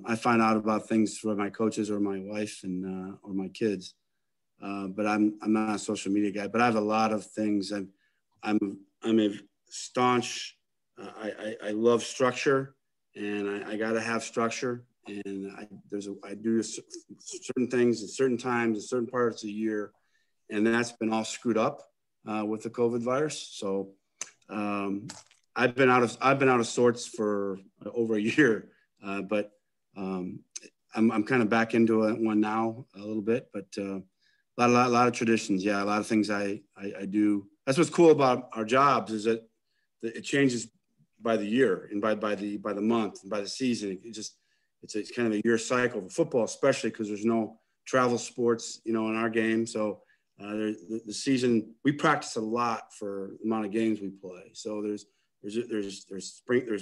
I find out about things from my coaches or my wife and or my kids, but I'm not a social media guy. But I have a lot of things. I'm a staunch. I love structure, and I got to have structure. And I do certain things at certain times, at certain parts of the year, and that's been all screwed up with the COVID virus. So I've been out of sorts for over a year, but I'm kind of back into one now a little bit. But a lot of traditions, yeah, a lot of things I do. That's what's cool about our jobs is that it changes by the year and by the month and by the season. It's kind of a year cycle for football, especially because there's no travel sports, in our game. So the season, we practice a lot for the amount of games we play. So there's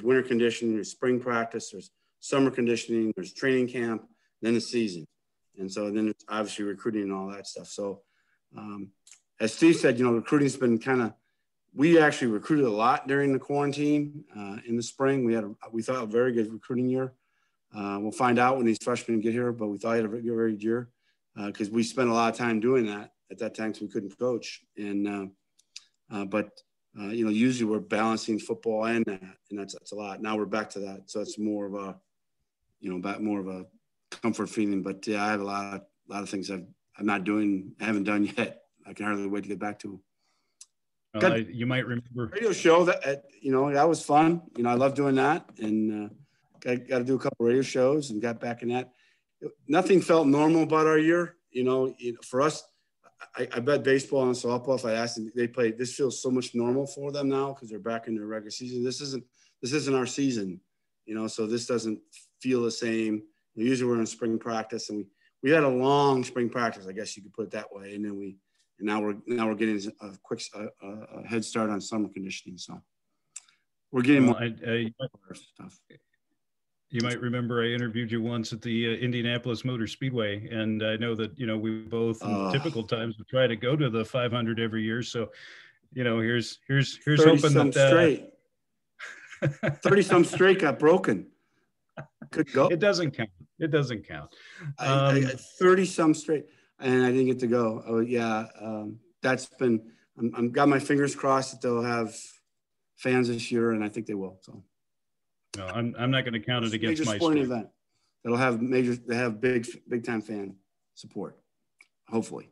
winter conditioning, there's spring practice, there's summer conditioning, there's training camp, then the season. And so then it's obviously recruiting and all that stuff. So as Steve said, recruiting's been we actually recruited a lot during the quarantine in the spring. We thought a very good recruiting year. We'll find out when these freshmen get here, but we thought we had a very good year because we spent a lot of time doing that at that time because we couldn't coach. And usually we're balancing football and that, and that's a lot. Now we're back to that, so it's more of a, more of a comfort feeling. But yeah, I have a lot of things I haven't done yet. I can hardly wait to get back to. You might remember radio show that that was fun. I love doing that, and got to do a couple radio shows and got back in that. Nothing felt normal about our year. For us, I bet baseball and softball, if I asked them, this feels so much normal for them now because they're back in their regular season. This isn't our season, so this doesn't feel the same. Usually we're in spring practice, and we had a long spring practice, I guess you could put it that way. And then now we're getting a quick head start on summer conditioning. So we're getting more stuff. You might remember I interviewed you once at the Indianapolis Motor Speedway, and I know that we both in typical times would try to go to the 500 every year. So, here's hoping that straight 30-some straight got broken. Could go. It doesn't count. 30-some straight, and I didn't get to go. Oh yeah, that's been. I'm got my fingers crossed that they'll have fans this year, and I think they will. So. No, I'm not going to count it against my sporting event. That'll have big time fan support, hopefully.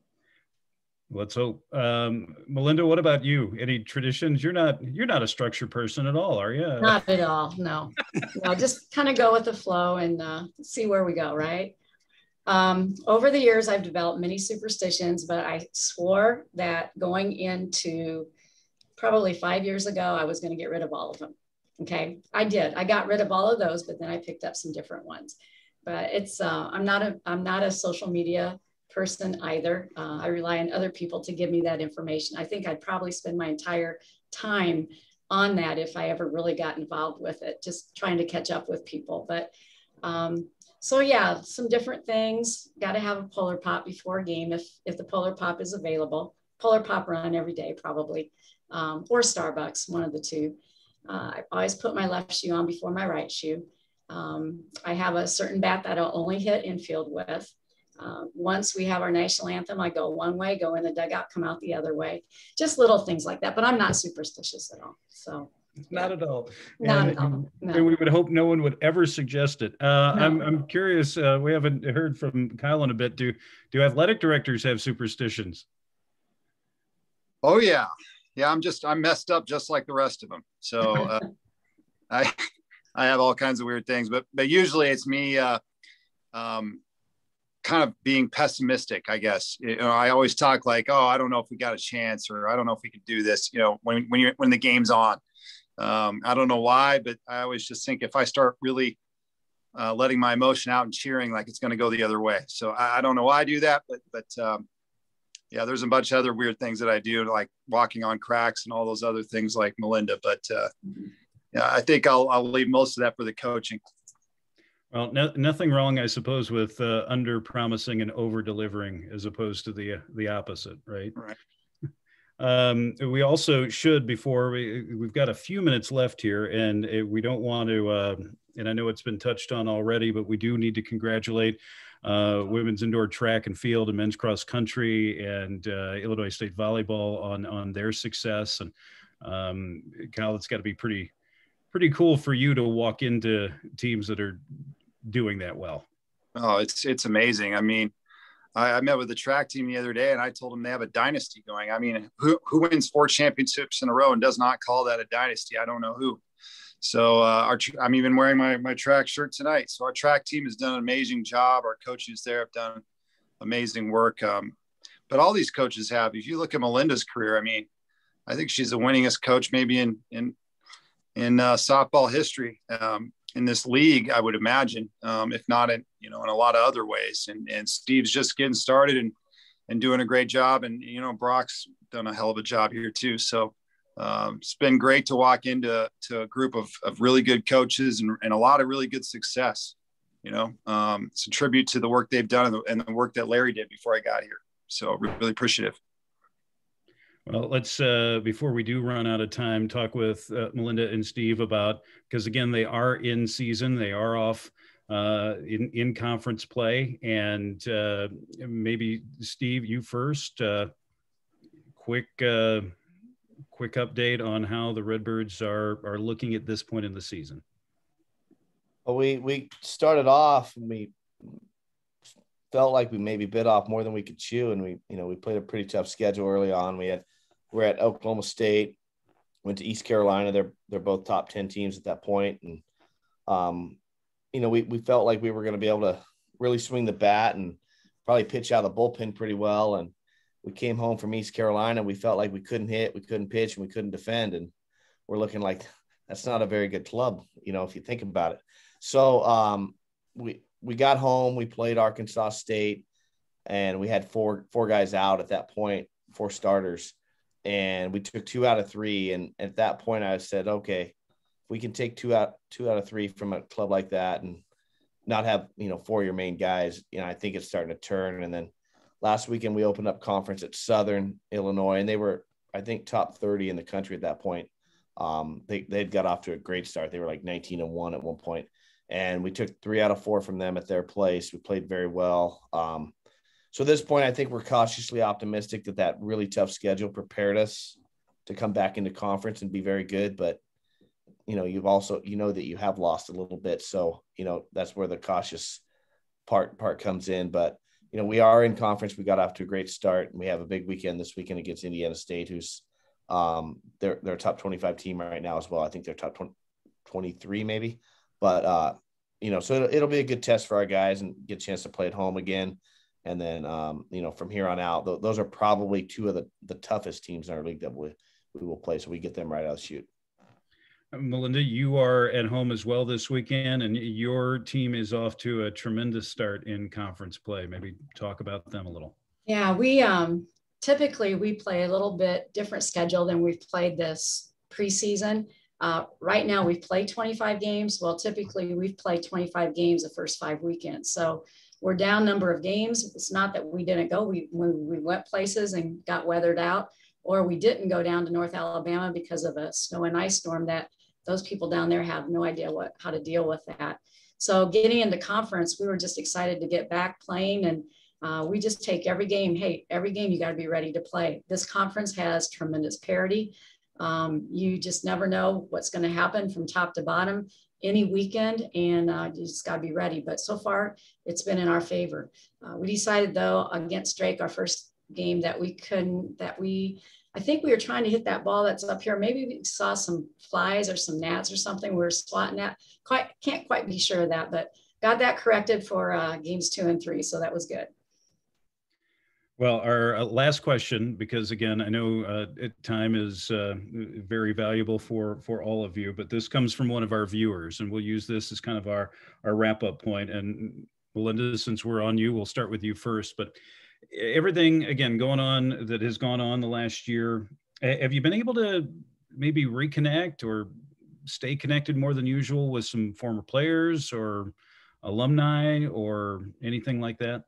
Let's hope. Melinda, what about you? Any traditions? You're not a structure person at all, are you? Not at all. No, no, just kind of go with the flow and see where we go. Right. Over the years, I've developed many superstitions, but I swore that going into probably 5 years ago, I was going to get rid of all of them. Okay. I did. I got rid of all of those, but then I picked up some different ones. But it's, I'm not a social media person either. I rely on other people to give me that information. I think I'd probably spend my entire time on that if I ever really got involved with it, just trying to catch up with people. But so yeah, some different things. Got to have a Polar Pop before a game if the Polar Pop is available. Polar Pop run every day probably, or Starbucks, one of the two. I always put my left shoe on before my right shoe. I have a certain bat that I'll only hit infield with. Once we have our national anthem, I go one way, go in the dugout, come out the other way. Just little things like that, but I'm not superstitious at all. So not at all. Not at all. No. And we would hope no one would ever suggest it. No. I'm curious. We haven't heard from Kyle in a bit. Do athletic directors have superstitions? Oh yeah. Yeah. I'm messed up just like the rest of them. So I have all kinds of weird things, but usually it's me kind of being pessimistic, I guess. You know, I always talk like, oh, I don't know if we got a chance, or I don't know if we could do this, you know, when the game's on. I don't know why, but I always just think if I start really letting my emotion out and cheering, like it's going to go the other way. So I don't know why I do that, but yeah, there's a bunch of other weird things that I do, like walking on cracks and all those other things like Melinda. But yeah, I think I'll leave most of that for the coaching. Well, nothing wrong, I suppose, with under promising and over delivering as opposed to the opposite, right? Right. We also should, before we've got a few minutes left here, and we don't want to, and I know it's been touched on already, but we do need to congratulate women's indoor track and field and men's cross country and Illinois State volleyball on their success. And Kyle, it's got to be pretty cool for you to walk into teams that are doing that well. Oh, it's amazing. I mean, I met with the track team the other day and I told them they have a dynasty going. I mean, who wins 4 championships in a row and does not call that a dynasty? I don't know who. So I'm even wearing my track shirt tonight. So our track team has done an amazing job. Our coaches there have done amazing work. But all these coaches have. If you look at Melinda's career, I mean, I think she's the winningest coach maybe in softball history in this league, I would imagine, if not in a lot of other ways. And Steve's just getting started and doing a great job. And, Brock's done a hell of a job here too. So it's been great to walk into a group of really good coaches and a lot of really good success. It's a tribute to the work they've done and the work that Larry did before I got here. So really appreciative. Well, let's, before we do run out of time, talk with Melinda and Steve about, because again, they are in season, they are off in conference play. And maybe Steve, you first, quick update on how the Redbirds are looking at this point in the season. Well, we started off and we felt like we maybe bit off more than we could chew. And we played a pretty tough schedule early on. We're at Oklahoma State, went to East Carolina. They're both top 10 teams at that point. And, we felt like we were going to be able to really swing the bat and probably pitch out of the bullpen pretty well. And we came home from East Carolina. We felt like we couldn't hit, we couldn't pitch, and we couldn't defend. And we're looking like that's not a very good club, if you think about it. So we got home, we played Arkansas State, and we had four guys out at that point, 4 starters. And we took 2 out of 3. And at that point I said, okay, if we can take 2 out of 3 from a club like that and not have, 4 of your main guys, I think it's starting to turn. And then last weekend we opened up conference at Southern Illinois, and they were, I think, top 30 in the country at that point. They'd got off to a great start. They were like 19-1 at one point. And we took 3 out of 4 from them at their place. We played very well. So at this point, I think we're cautiously optimistic that really tough schedule prepared us to come back into conference and be very good. But, you've also, that you have lost a little bit. So, that's where the cautious part comes in. But, we are in conference. We got off to a great start, and we have a big weekend this weekend against Indiana State, who's they're a top 25 team right now as well. I think they're top 23 maybe, but so it'll be a good test for our guys and get a chance to play at home again. And then, from here on out, those are probably two of the toughest teams in our league that we will play. So we get them right out of the chute. Melinda, you are at home as well this weekend, and your team is off to a tremendous start in conference play. Maybe talk about them a little. Yeah, we typically we play a little bit different schedule than we've played this preseason. Right now we've played 25 games. Well, typically we've played 25 games the first 5 weekends. So we're down number of games. It's not that we didn't go. We went places and got weathered out, or we didn't go down to North Alabama because of a snow and ice storm that those people down there have no idea how to deal with that. So getting into conference, we were just excited to get back playing, and we just take every game. Hey, every game you got to be ready to play. This conference has tremendous parity. You just never know what's going to happen from top to bottom any weekend, and you just got to be ready. But so far, it's been in our favor. We decided, though, against Drake, our first game, I think we were trying to hit that ball that's up here. Maybe we saw some flies or some gnats or something we were swatting at. Can't quite be sure of that, but got that corrected for games 2 and 3. So that was good. Well, our last question, because again, I know time is very valuable for all of you, but this comes from one of our viewers, and we'll use this as kind of our wrap-up point. And Melinda, since we're on you, we'll start with you first. But everything, again, going on that has gone on the last year, have you been able to maybe reconnect or stay connected more than usual with some former players or alumni or anything like that?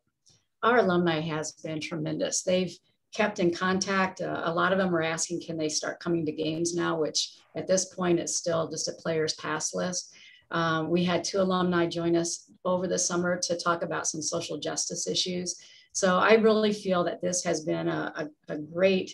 Our alumni has been tremendous. They've kept in contact. A lot of them are asking, can they start coming to games now, which at this point is still just a player's pass list. We had 2 alumni join us over the summer to talk about some social justice issues. So I really feel that this has been a great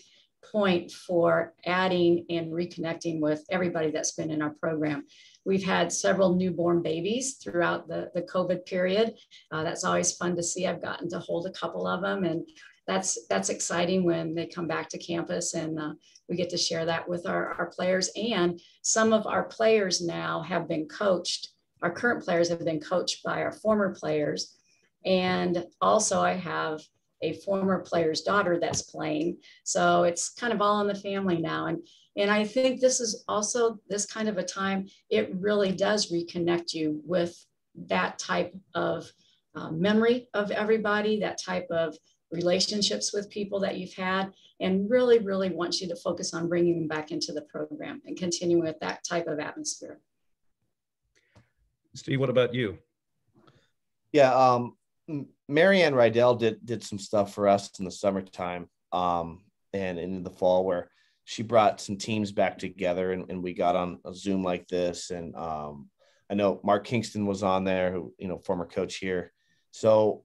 point for adding and reconnecting with everybody that's been in our program. We've had several newborn babies throughout the COVID period. That's always fun to see. I've gotten to hold a couple of them, and that's exciting when they come back to campus, and we get to share that with our players. And some of our players now have been coached. Our current players have been coached by our former players. And also I have a former player's daughter that's playing. So it's kind of all in the family now. And I think this is also this kind of a time, it really does reconnect you with that type of memory of everybody, that type of relationships with people that you've had, and really, really wants you to focus on bringing them back into the program and continuing with that type of atmosphere. Steve, what about you? Yeah, Marianne Rydell did some stuff for us in the summertime and in the fall, where she brought some teams back together, and we got on a Zoom like this. And I know Mark Kingston was on there, who, former coach here. So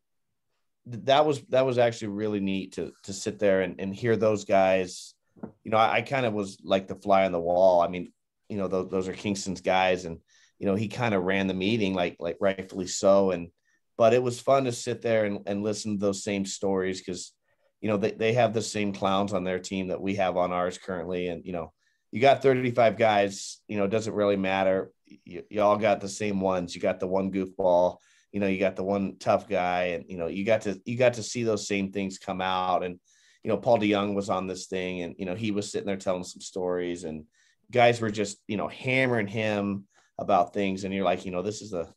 that was actually really neat to sit there and hear those guys. I kind of was like the fly on the wall. I mean, those are Kingston's guys, and he kind of ran the meeting like rightfully so. But it was fun to sit there and listen to those same stories, because, they have the same clowns on their team that we have on ours currently. And, you got 35 guys, it doesn't really matter. You all got the same ones. You got the one goofball, you got the one tough guy, and, you got to see those same things come out. And, Paul DeYoung was on this thing, and, he was sitting there telling some stories, and guys were just, hammering him about things. And you're like, this is a,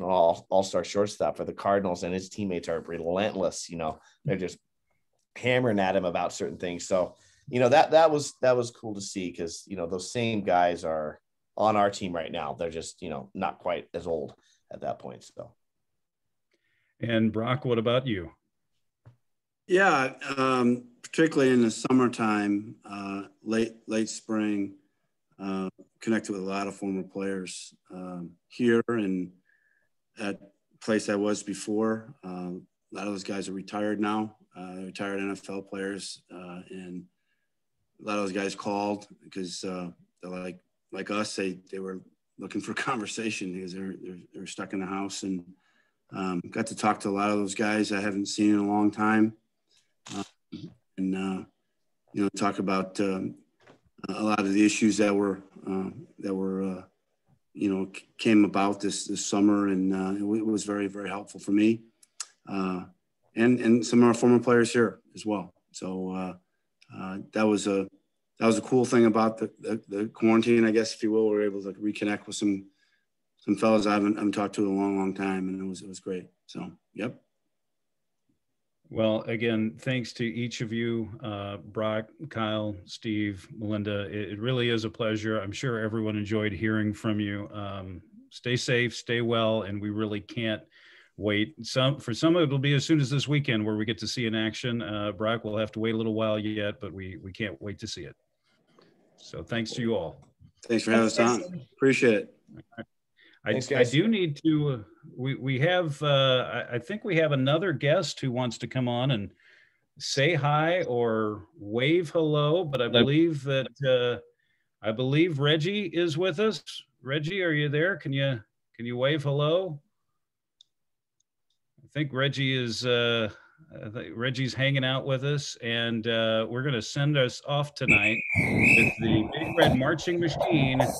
all-star shortstop for the Cardinals, and his teammates are relentless. They're just hammering at him about certain things. So, that was cool to see, because, those same guys are on our team right now. They're just, not quite as old at that point. So. And Brock, what about you? Yeah, particularly in the summertime, late spring, connected with a lot of former players here and at place I was before. A lot of those guys are retired now, retired NFL players, and a lot of those guys called because they're like us. They were looking for conversation because they're stuck in the house, and Got to talk to a lot of those guys I haven't seen in a long time, and talk about a lot of the issues that were came about this summer, and it was very, very helpful for me, and some of our former players here as well. So that was a cool thing about the quarantine, I guess, if you will. We were able to reconnect with some fellas I haven't talked to in a long, long time, and it was great. So, yep. Well, again, thanks to each of you, Brock, Kyle, Steve, Melinda. It really is a pleasure. I'm sure everyone enjoyed hearing from you. Stay safe, stay well, and we really can't wait. For some, it'll be as soon as this weekend where we get to see in action. Brock, we'll have to wait a little while yet, but we can't wait to see it. So thanks to you all. Thanks for having us on. Appreciate it. I do need to, we have, I think we have another guest who wants to come on and say hi or wave hello, but I believe that, I believe Reggie is with us. Reggie, are you there? Can you wave hello? I think Reggie is, Reggie's hanging out with us, and we're going to send us off tonight with the Big Red Marching Machine and the